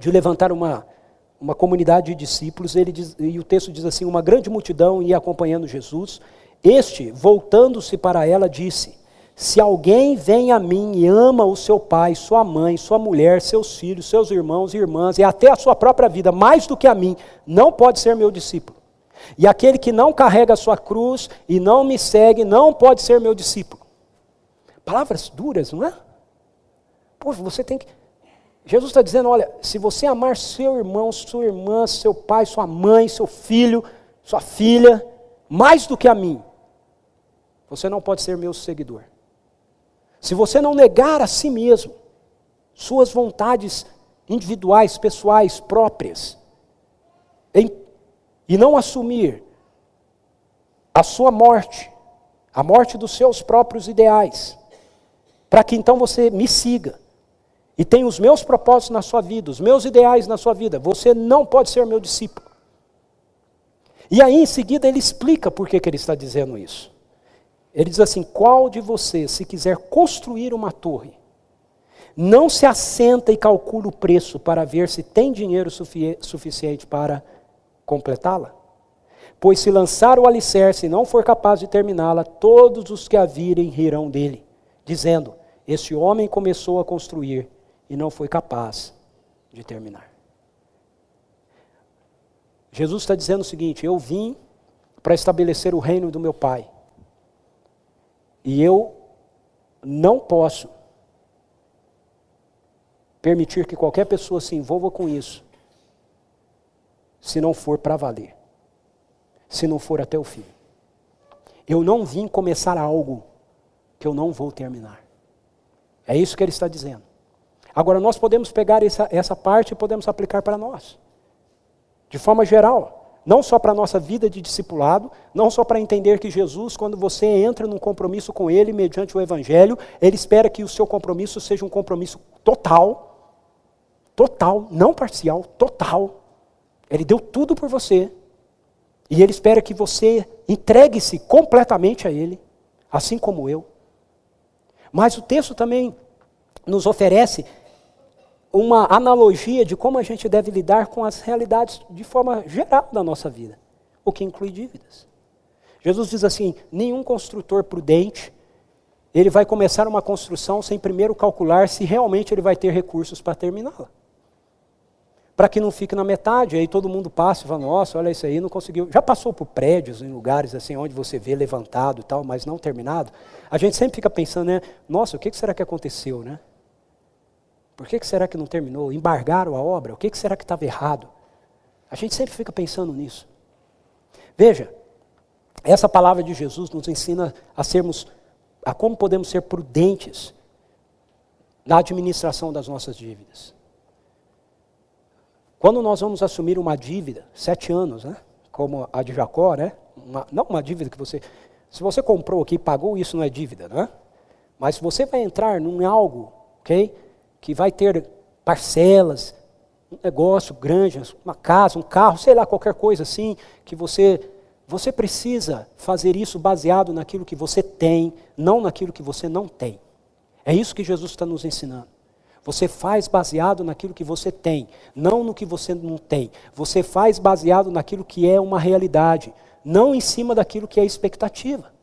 de levantar uma comunidade de discípulos, e o texto diz assim, uma grande multidão ia acompanhando Jesus. Este, voltando-se para ela, disse, se alguém vem a mim e ama o seu pai, sua mãe, sua mulher, seus filhos, seus irmãos e irmãs, e até a sua própria vida, mais do que a mim, não pode ser meu discípulo. E aquele que não carrega a sua cruz e não me segue, não pode ser meu discípulo. Palavras duras, não é? Pô, você tem que... Jesus está dizendo, olha, se você amar seu irmão, sua irmã, seu pai, sua mãe, seu filho, sua filha, mais do que a mim, você não pode ser meu seguidor. Se você não negar a si mesmo, suas vontades individuais, pessoais, próprias, e não assumir a sua morte, a morte dos seus próprios ideais, para que então você me siga, e tenha os meus propósitos na sua vida, os meus ideais na sua vida, você não pode ser meu discípulo. E aí em seguida ele explica por que ele está dizendo isso. Ele diz assim, qual de vocês, se quiser construir uma torre, não se assenta e calcula o preço para ver se tem dinheiro suficiente para completá-la? Pois se lançar o alicerce e não for capaz de terminá-la, todos os que a virem rirão dele, dizendo, esse homem começou a construir e não foi capaz de terminar. Jesus está dizendo o seguinte, eu vim para estabelecer o reino do meu Pai. E eu não posso permitir que qualquer pessoa se envolva com isso, se não for para valer, se não for até o fim. Eu não vim começar algo que eu não vou terminar. É isso que ele está dizendo. Agora nós podemos pegar essa parte e podemos aplicar para nós, de forma geral. Não só para a nossa vida de discipulado, não só para entender que Jesus, quando você entra num compromisso com Ele, mediante o Evangelho, Ele espera que o seu compromisso seja um compromisso total, não parcial, total. Ele deu tudo por você, e Ele espera que você entregue-se completamente a Ele, assim como eu. Mas o texto também nos oferece uma analogia de como a gente deve lidar com as realidades de forma geral da nossa vida, o que inclui dívidas. Jesus diz assim, nenhum construtor prudente, ele vai começar uma construção sem primeiro calcular se realmente ele vai ter recursos para terminá-la. Para que não fique na metade, aí todo mundo passa e fala, nossa, olha isso aí, não conseguiu. Já passou por prédios em lugares assim, onde você vê levantado e tal, mas não terminado? A gente sempre fica pensando, né, nossa, o que será que aconteceu, né? Por que será que não terminou? Embargaram a obra? O que será que estava errado? A gente sempre fica pensando nisso. Veja, essa palavra de Jesus nos ensina a como podemos ser prudentes na administração das nossas dívidas. Quando nós vamos assumir uma dívida, 7 anos, né? Como a de Jacó, né? Não uma dívida que se você comprou aqui e pagou, isso não é dívida, né? Mas se você vai entrar num algo, ok? Que vai ter parcelas, um negócio grande, uma casa, um carro, sei lá, qualquer coisa assim, que você precisa fazer isso baseado naquilo que você tem, não naquilo que você não tem. É isso que Jesus está nos ensinando. Você faz baseado naquilo que você tem, não no que você não tem. Você faz baseado naquilo que é uma realidade, não em cima daquilo que é expectativa.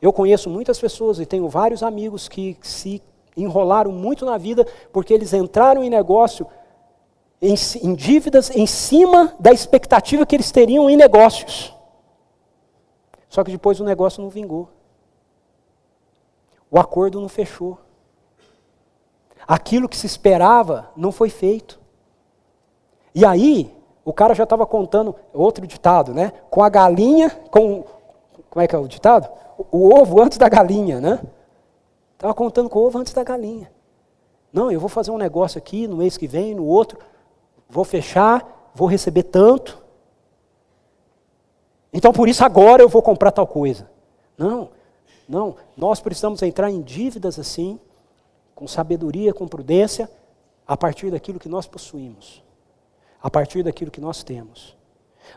Eu conheço muitas pessoas e tenho vários amigos que se enrolaram muito na vida porque eles entraram em negócio, em dívidas, em cima da expectativa que eles teriam em negócios. Só que depois o negócio não vingou. O acordo não fechou. Aquilo que se esperava não foi feito. E aí, o cara já estava contando, outro ditado, né? Com a galinha, como é que é o ditado? O ovo antes da galinha, né? Estava contando com o ovo antes da galinha. Não, eu vou fazer um negócio aqui no mês que vem, no outro, vou fechar, vou receber tanto. Então, por isso, agora eu vou comprar tal coisa. Não, nós precisamos entrar em dívidas assim, com sabedoria, com prudência, a partir daquilo que nós possuímos, a partir daquilo que nós temos.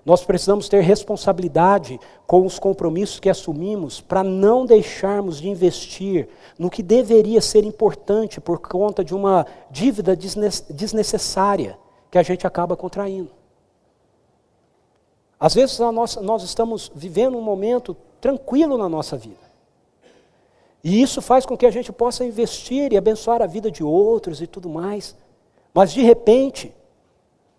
Nós precisamos ter responsabilidade com os compromissos que assumimos para não deixarmos de investir no que deveria ser importante por conta de uma dívida desnecessária que a gente acaba contraindo. Às vezes nós estamos vivendo um momento tranquilo na nossa vida. E isso faz com que a gente possa investir e abençoar a vida de outros e tudo mais. Mas de repente,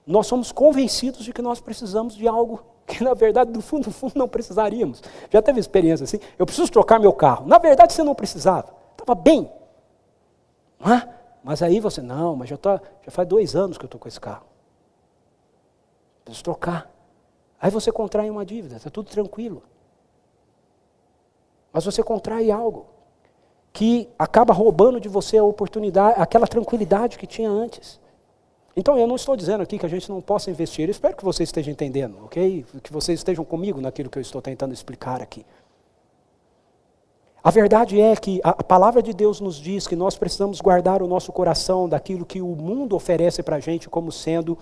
nós somos convencidos de que nós precisamos de algo que na verdade, do fundo não precisaríamos. Já teve experiência assim? Eu preciso trocar meu carro. Na verdade você não precisava. Estava bem. Mas aí você, não, mas já faz 2 anos que eu estou com esse carro. Preciso trocar. Aí você contrai uma dívida, está tudo tranquilo. Mas você contrai algo que acaba roubando de você a oportunidade, aquela tranquilidade que tinha antes. Então eu não estou dizendo aqui que a gente não possa investir, eu espero que você esteja entendendo, ok? Que vocês estejam comigo naquilo que eu estou tentando explicar aqui. A verdade é que a palavra de Deus nos diz que nós precisamos guardar o nosso coração daquilo que o mundo oferece para a gente como sendo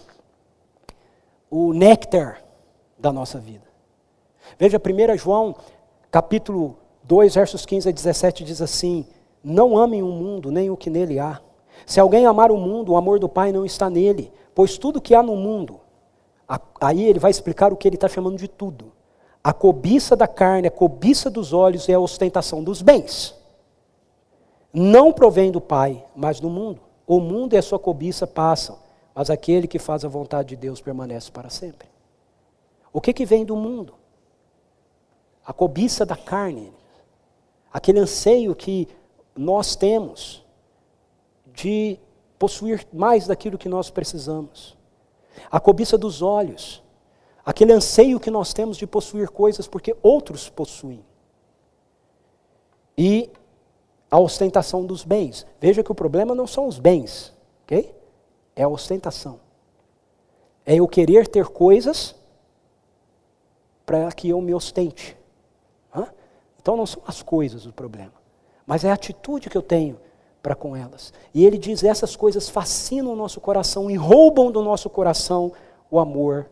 o néctar da nossa vida. Veja, 1 João, capítulo 2, versos 15 a 17, diz assim: não amem o mundo, nem o que nele há. Se alguém amar o mundo, o amor do Pai não está nele, pois tudo que há no mundo, aí ele vai explicar o que ele está chamando de tudo. A cobiça da carne, a cobiça dos olhos e a ostentação dos bens. Não provém do Pai, mas do mundo. O mundo e a sua cobiça passam, mas aquele que faz a vontade de Deus permanece para sempre. O que vem do mundo? A cobiça da carne. Aquele anseio que nós temos de possuir mais daquilo que nós precisamos. A cobiça dos olhos. Aquele anseio que nós temos de possuir coisas porque outros possuem. E a ostentação dos bens. Veja que o problema não são os bens, ok? É a ostentação. É eu querer ter coisas para que eu me ostente. Então não são as coisas o problema, mas é a atitude que eu tenho para com elas. E ele diz, essas coisas fascinam o nosso coração e roubam do nosso coração o amor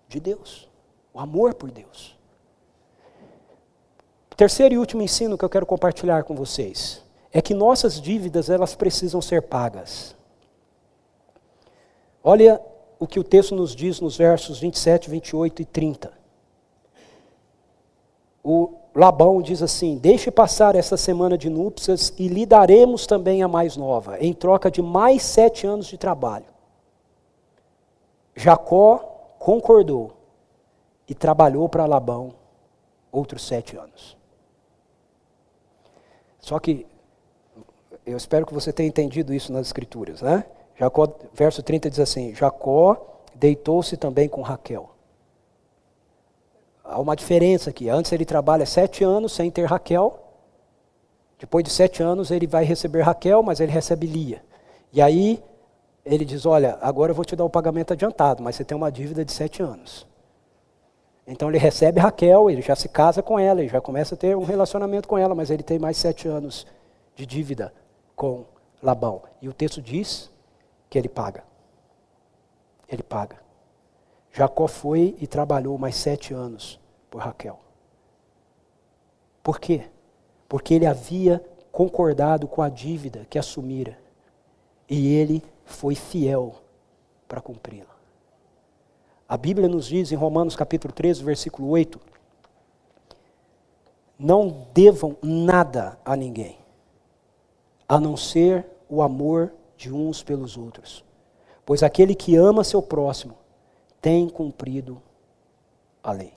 de Deus, o amor por Deus. O terceiro e último ensino que eu quero compartilhar com vocês é que nossas dívidas, elas precisam ser pagas. Olha o que o texto nos diz nos versos 27, 28 e 30. O Labão diz assim: deixe passar essa semana de núpcias e lhe daremos também a mais nova, em troca de mais 7 anos de trabalho. Jacó concordou e trabalhou para Labão outros 7 anos. Só que, eu espero que você tenha entendido isso nas Escrituras, né? Jacó, verso 30 diz assim: Jacó deitou-se também com Raquel. Há uma diferença aqui. Antes ele trabalha 7 anos sem ter Raquel. Depois de 7 anos ele vai receber Raquel, mas ele recebe Lia. E aí ele diz, olha, agora eu vou te dar o pagamento adiantado, mas você tem uma dívida de 7 anos. Então ele recebe Raquel, ele já se casa com ela, ele já começa a ter um relacionamento com ela, mas ele tem mais 7 anos de dívida com Labão. E o texto diz que ele paga. Ele paga. Jacó foi e trabalhou mais 7 anos por Raquel. Por quê? Porque ele havia concordado com a dívida que assumira. E ele foi fiel para cumpri-la. A Bíblia nos diz em Romanos capítulo 13, versículo 8, não devam nada a ninguém, a não ser o amor de uns pelos outros. Pois aquele que ama seu próximo tem cumprido a lei.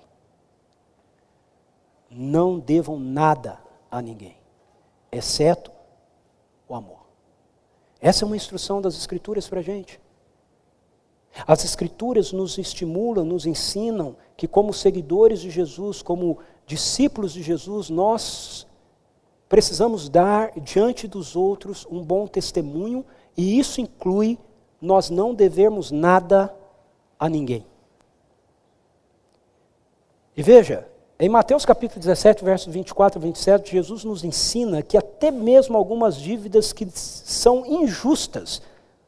Não devam nada a ninguém, exceto o amor. Essa é uma instrução das Escrituras para a gente. As Escrituras nos estimulam, nos ensinam que como seguidores de Jesus, como discípulos de Jesus, nós precisamos dar diante dos outros um bom testemunho, e isso inclui nós não devermos nada a ninguém. E veja, em Mateus capítulo 17, versos 24 e 27, Jesus nos ensina que até mesmo algumas dívidas que são injustas,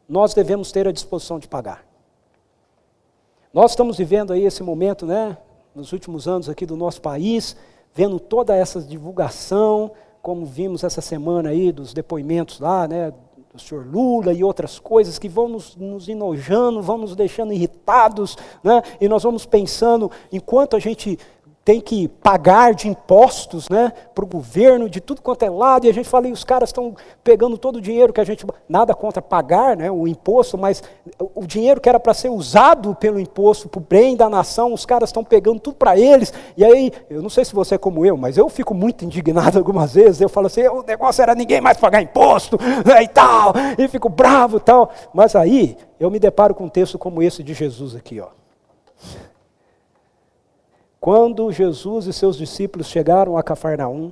nós devemos ter a disposição de pagar. Nós estamos vivendo aí esse momento, né, nos últimos anos aqui do nosso país, vendo toda essa divulgação, como vimos essa semana aí dos depoimentos lá, né, do senhor Lula e outras coisas que vão nos enojando, vão nos deixando irritados, né, e nós vamos pensando, enquanto a gente tem que pagar de impostos, né, para o governo, de tudo quanto é lado, e a gente fala, e os caras estão pegando todo o dinheiro que a gente, nada contra pagar, né, o imposto, mas o dinheiro que era para ser usado pelo imposto, para o bem da nação, os caras estão pegando tudo para eles, e aí, eu não sei se você é como eu, mas eu fico muito indignado algumas vezes, eu falo assim, o negócio era ninguém mais pagar imposto, né, e tal, e fico bravo e tal, mas aí, eu me deparo com um texto como esse de Jesus aqui, ó. Quando Jesus e seus discípulos chegaram a Cafarnaum,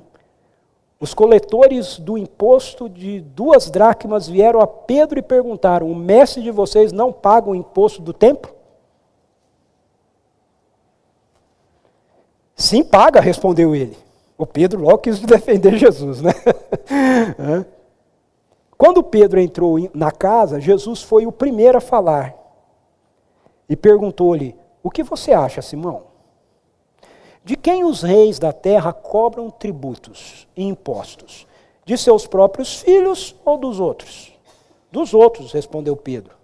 os coletores do imposto de 2 dracmas vieram a Pedro e perguntaram, o mestre de vocês não paga o imposto do templo? Sim, paga, respondeu ele. O Pedro logo quis defender Jesus, né? Quando Pedro entrou na casa, Jesus foi o primeiro a falar e perguntou-lhe, o que você acha, Simão? De quem os reis da terra cobram tributos e impostos? De seus próprios filhos ou dos outros? Dos outros, respondeu Pedro.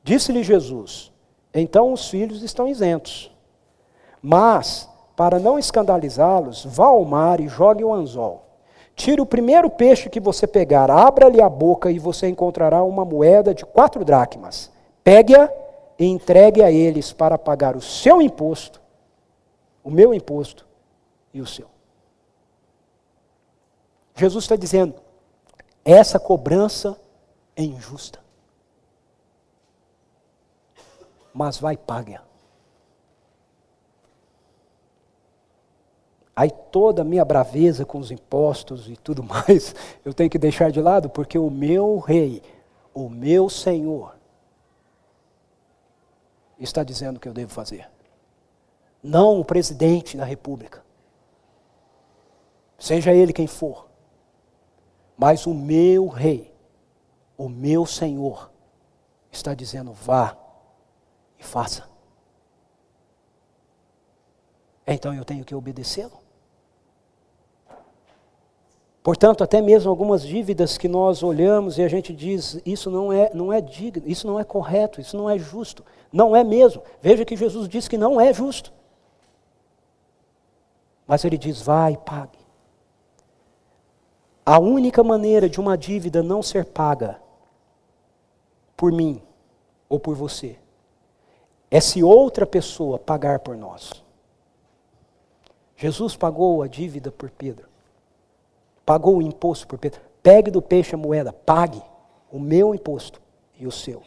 Disse-lhe Jesus, então os filhos estão isentos. Mas, para não escandalizá-los, vá ao mar e jogue o anzol. Tire o primeiro peixe que você pegar, abra-lhe a boca e você encontrará uma moeda de 4 dracmas. Pegue-a e entregue a eles para pagar o seu imposto, o meu imposto e o seu. Jesus está dizendo, essa cobrança é injusta. Mas vai, pague-a. Aí toda a minha braveza com os impostos e tudo mais, eu tenho que deixar de lado, porque o meu rei, o meu Senhor, está dizendo o que eu devo fazer. Não o presidente da república, seja ele quem for, mas o meu rei, o meu Senhor, está dizendo, vá e faça. Então eu tenho que obedecê-lo. Portanto, até mesmo algumas dívidas que nós olhamos e a gente diz, isso não é digno, isso não é correto, isso não é justo. Não é mesmo. Veja que Jesus diz que não é justo. Mas ele diz, vai e pague. A única maneira de uma dívida não ser paga por mim ou por você é se outra pessoa pagar por nós. Jesus pagou a dívida por Pedro. Pagou o imposto por Pedro. Pegue do peixe a moeda, pague o meu imposto e o seu.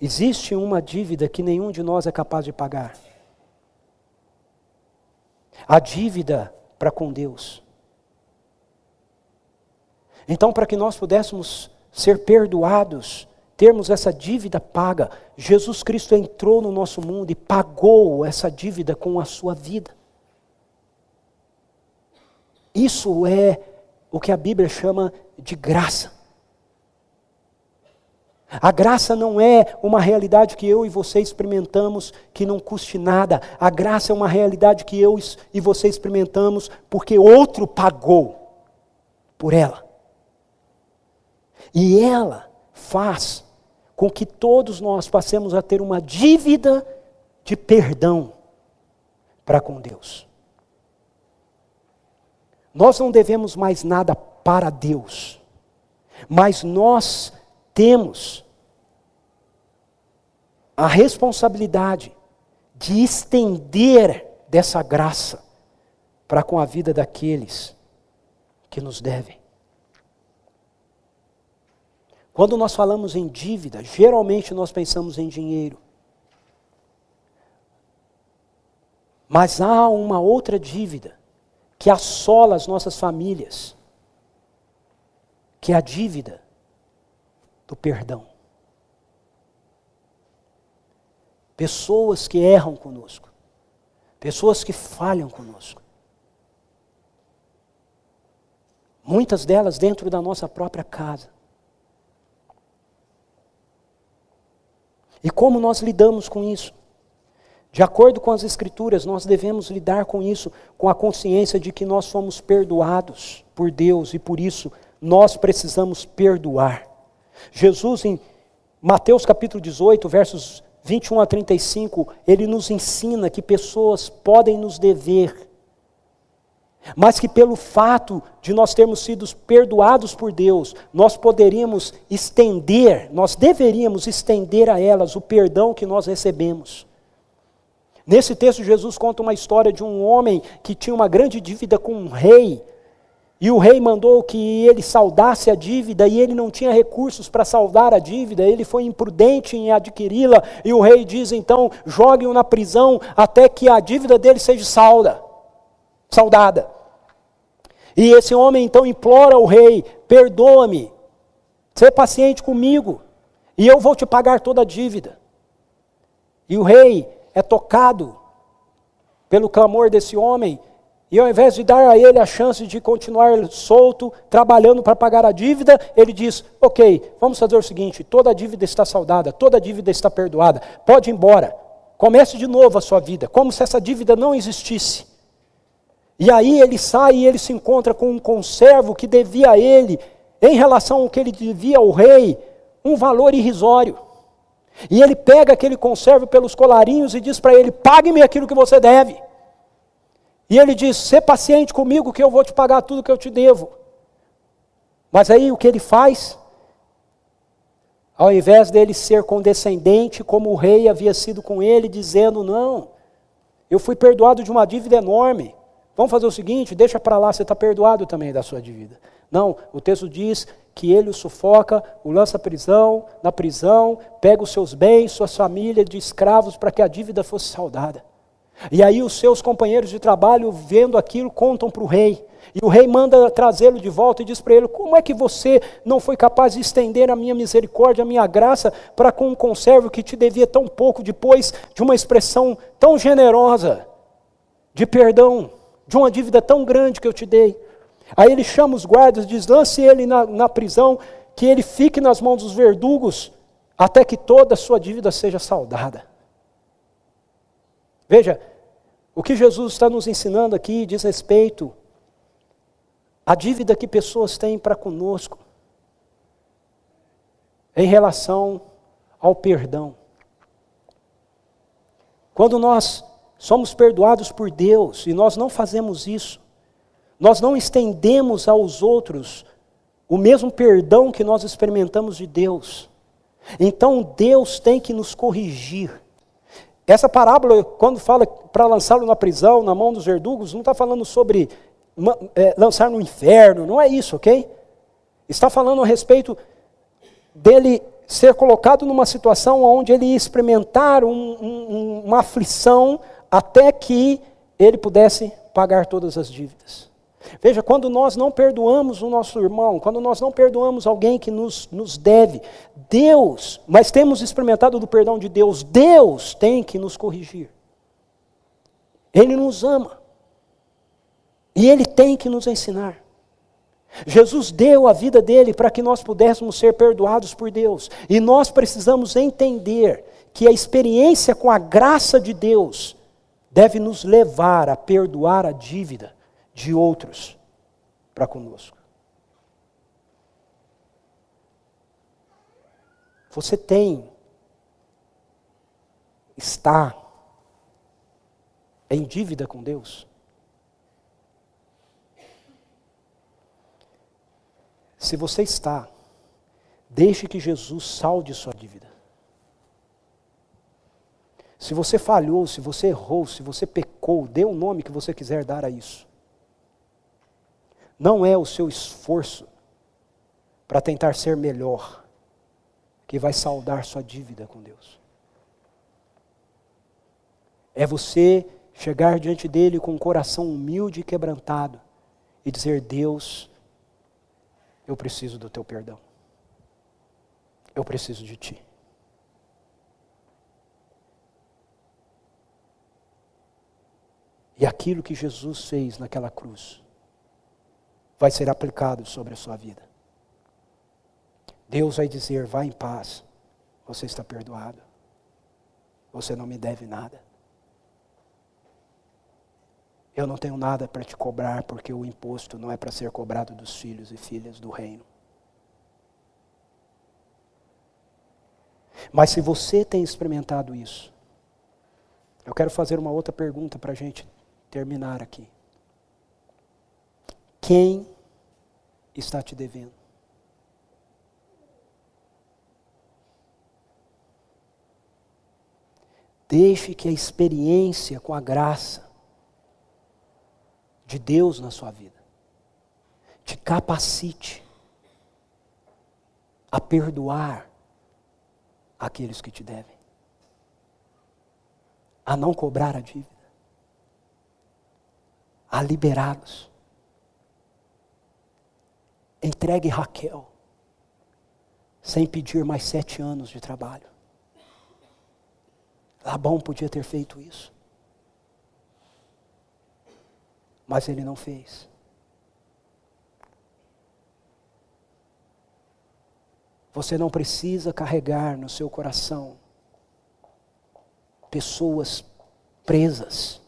Existe uma dívida que nenhum de nós é capaz de pagar. A dívida para com Deus. Então, para que nós pudéssemos ser perdoados, termos essa dívida paga, Jesus Cristo entrou no nosso mundo e pagou essa dívida com a sua vida. Isso é o que a Bíblia chama de graça. A graça não é uma realidade que eu e você experimentamos que não custe nada. A graça é uma realidade que eu e você experimentamos porque outro pagou por ela. E ela faz com que todos nós passemos a ter uma dívida de perdão para com Deus. Nós não devemos mais nada para Deus, mas nós temos a responsabilidade de estender dessa graça para com a vida daqueles que nos devem. Quando nós falamos em dívida, geralmente nós pensamos em dinheiro. Mas há uma outra dívida que assola as nossas famílias, que é a dívida do perdão. Pessoas que erram conosco, pessoas que falham conosco. Muitas delas dentro da nossa própria casa. E como nós lidamos com isso? De acordo com as Escrituras, nós devemos lidar com isso, com a consciência de que nós somos perdoados por Deus e por isso nós precisamos perdoar. Jesus, em Mateus capítulo 18, versos 21 a 35, ele nos ensina que pessoas podem nos dever, mas que pelo fato de nós termos sido perdoados por Deus, nós deveríamos estender a elas o perdão que nós recebemos. Nesse texto, Jesus conta uma história de um homem que tinha uma grande dívida com um rei, e o rei mandou que ele saldasse a dívida, e ele não tinha recursos para saldar a dívida, ele foi imprudente em adquiri-la, e o rei diz então, jogue-o na prisão até que a dívida dele seja saldada. E esse homem então implora ao rei, perdoa-me, seja paciente comigo, e eu vou te pagar toda a dívida. E o rei é tocado pelo clamor desse homem, e ao invés de dar a ele a chance de continuar solto, trabalhando para pagar a dívida, ele diz, ok, vamos fazer o seguinte, toda a dívida está saldada, toda a dívida está perdoada, pode ir embora, comece de novo a sua vida, como se essa dívida não existisse. E aí ele sai e ele se encontra com um conservo que devia a ele, em relação ao que ele devia ao rei, um valor irrisório. E ele pega aquele conservo pelos colarinhos e diz para ele, pague-me aquilo que você deve. E ele diz, sê paciente comigo que eu vou te pagar tudo que eu te devo. Mas aí o que ele faz? Ao invés dele ser condescendente, como o rei havia sido com ele, dizendo, não, eu fui perdoado de uma dívida enorme. Vamos fazer o seguinte, deixa para lá, você está perdoado também da sua dívida. Não, o texto diz que ele o sufoca, o lança na prisão, pega os seus bens, sua família de escravos para que a dívida fosse saldada. E aí os seus companheiros de trabalho, vendo aquilo, contam para o rei. E o rei manda trazê-lo de volta e diz para ele, como é que você não foi capaz de estender a minha misericórdia, a minha graça, para com um conservo que te devia tão pouco, depois de uma expressão tão generosa, de perdão, de uma dívida tão grande que eu te dei. Aí ele chama os guardas, diz, lance ele na prisão, que ele fique nas mãos dos verdugos, até que toda a sua dívida seja saldada. Veja, o que Jesus está nos ensinando aqui diz respeito à dívida que pessoas têm para conosco, em relação ao perdão. Quando nós somos perdoados por Deus, e nós não fazemos isso, nós não estendemos aos outros o mesmo perdão que nós experimentamos de Deus. Então Deus tem que nos corrigir. Essa parábola, quando fala para lançá-lo na prisão, na mão dos verdugos, não está falando sobre lançar no inferno, não é isso, ok? Está falando a respeito dele ser colocado numa situação onde ele ia experimentar uma aflição até que ele pudesse pagar todas as dívidas. Veja, quando nós não perdoamos o nosso irmão, quando nós não perdoamos alguém que nos deve, Deus, mas temos experimentado do perdão de Deus, Deus tem que nos corrigir. Ele nos ama. E Ele tem que nos ensinar. Jesus deu a vida dele para que nós pudéssemos ser perdoados por Deus. E nós precisamos entender que a experiência com a graça de Deus deve nos levar a perdoar a dívida de outros para conosco. Você está em dívida com Deus? Se você está, deixe que Jesus salde sua dívida. Se você falhou, se você errou, se você pecou, dê o nome que você quiser dar a isso. Não é o seu esforço para tentar ser melhor que vai saldar sua dívida com Deus. É você chegar diante dele com um coração humilde e quebrantado e dizer, Deus, eu preciso do teu perdão. Eu preciso de ti. E aquilo que Jesus fez naquela cruz vai ser aplicado sobre a sua vida. Deus vai dizer, vá em paz, você está perdoado. você não me deve nada. Eu não tenho nada para te cobrar, porque o imposto não é para ser cobrado dos filhos e filhas do reino. Mas se você tem experimentado isso, eu quero fazer uma outra pergunta para a gente terminar aqui. Quem está te devendo? Deixe que a experiência com a graça de Deus na sua vida te capacite a perdoar aqueles que te devem, a não cobrar a dívida, a liberá-los. Entregue Raquel, sem pedir mais 7 anos de trabalho. Labão podia ter feito isso, mas ele não fez. Você não precisa carregar no seu coração pessoas presas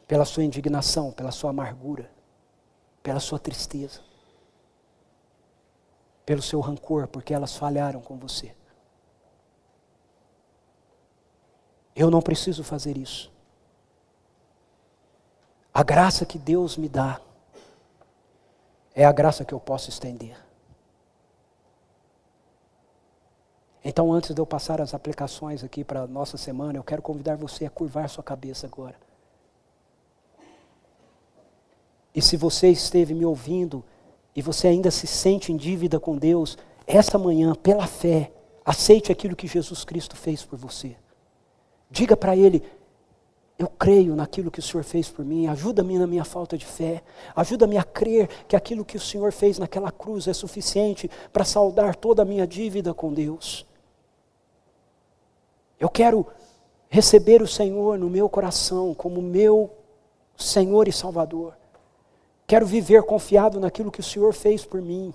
pela sua indignação, pela sua amargura, pela sua tristeza, pelo seu rancor, porque elas falharam com você. Eu não preciso fazer isso. A graça que Deus me dá é a graça que eu posso estender. Então, antes de eu passar as aplicações aqui para a nossa semana, eu quero convidar você a curvar sua cabeça agora. E se você esteve me ouvindo e você ainda se sente em dívida com Deus, esta manhã, pela fé, aceite aquilo que Jesus Cristo fez por você. Diga para Ele: eu creio naquilo que o Senhor fez por mim, ajuda-me na minha falta de fé, ajuda-me a crer que aquilo que o Senhor fez naquela cruz é suficiente para saldar toda a minha dívida com Deus. Eu quero receber o Senhor no meu coração como meu Senhor e Salvador. Quero viver confiado naquilo que o Senhor fez por mim.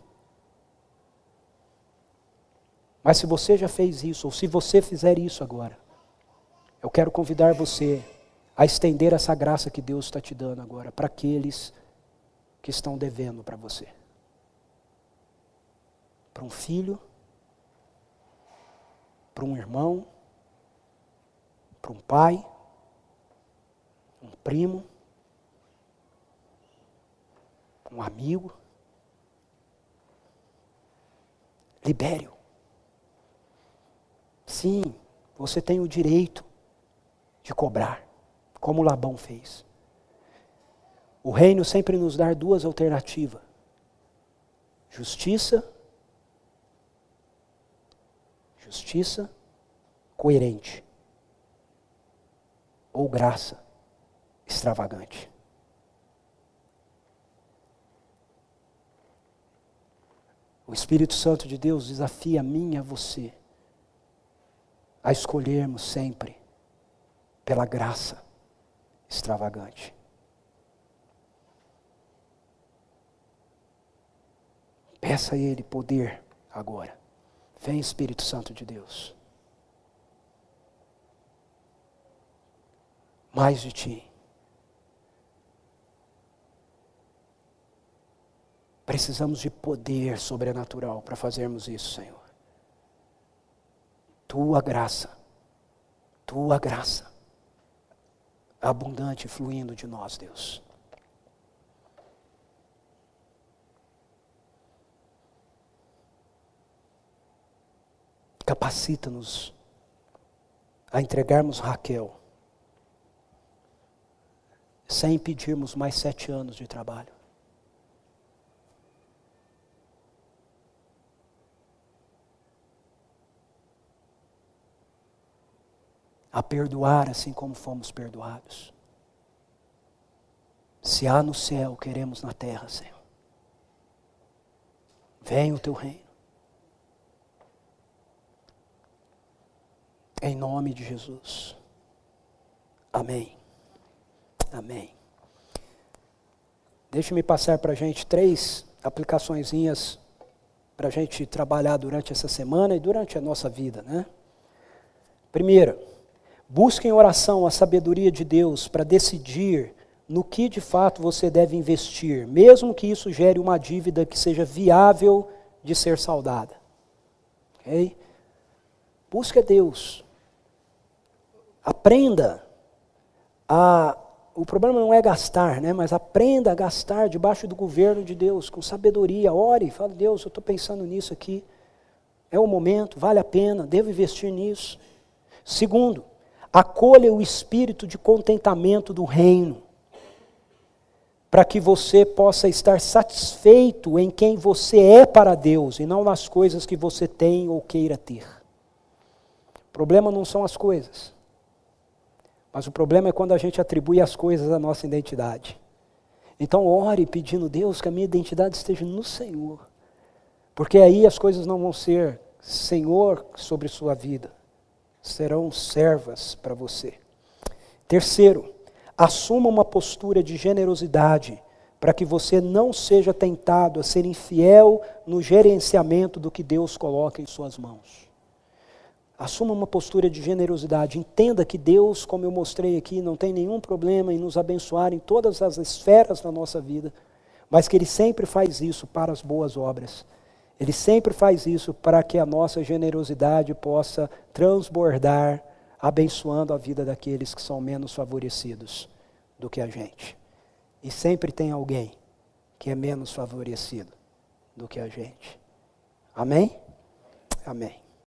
Mas se você já fez isso, ou se você fizer isso agora, eu quero convidar você a estender essa graça que Deus está te dando agora para aqueles que estão devendo para você. Para um filho, para um irmão, para um pai, um primo, um amigo. Libere-o. Sim, você tem o direito de cobrar, como Labão fez. O reino sempre nos dá 2 alternativas: justiça coerente, ou graça extravagante. O Espírito Santo de Deus desafia a mim e a você a escolhermos sempre pela graça extravagante. Peça a Ele poder agora. Vem, Espírito Santo de Deus. Mais de Ti. Precisamos de poder sobrenatural para fazermos isso, Senhor. Tua graça, abundante fluindo de nós, Deus. Capacita-nos a entregarmos Raquel, sem pedirmos mais 7 anos de trabalho. A perdoar assim como fomos perdoados. Se há no céu, queremos na terra, Senhor. Venha o Teu reino. Em nome de Jesus. Amém. Amém. Deixe-me passar para a gente 3 aplicaçõezinhas para a gente trabalhar durante essa semana e durante a nossa vida, né? Primeira, busque em oração a sabedoria de Deus para decidir no que de fato você deve investir, mesmo que isso gere uma dívida que seja viável de ser saldada. Okay? Busque a Deus. Aprenda a... O problema não é gastar, né? Mas aprenda a gastar debaixo do governo de Deus, com sabedoria. Ore, fala, Deus, eu estou pensando nisso aqui. É o momento, vale a pena, devo investir nisso. Segundo, acolha o espírito de contentamento do reino, para que você possa estar satisfeito em quem você é para Deus, e não nas coisas que você tem ou queira ter. O problema não são as coisas. Mas o problema é quando a gente atribui às coisas a nossa identidade. Então ore pedindo, Deus, que a minha identidade esteja no Senhor. Porque aí as coisas não vão ser Senhor sobre sua vida. Serão servas para você. Terceiro, assuma uma postura de generosidade para que você não seja tentado a ser infiel no gerenciamento do que Deus coloca em suas mãos. Assuma uma postura de generosidade. Entenda que Deus, como eu mostrei aqui, não tem nenhum problema em nos abençoar em todas as esferas da nossa vida, mas que Ele sempre faz isso para as boas obras. Ele sempre faz isso para que a nossa generosidade possa transbordar, abençoando a vida daqueles que são menos favorecidos do que a gente. E sempre tem alguém que é menos favorecido do que a gente. Amém? Amém.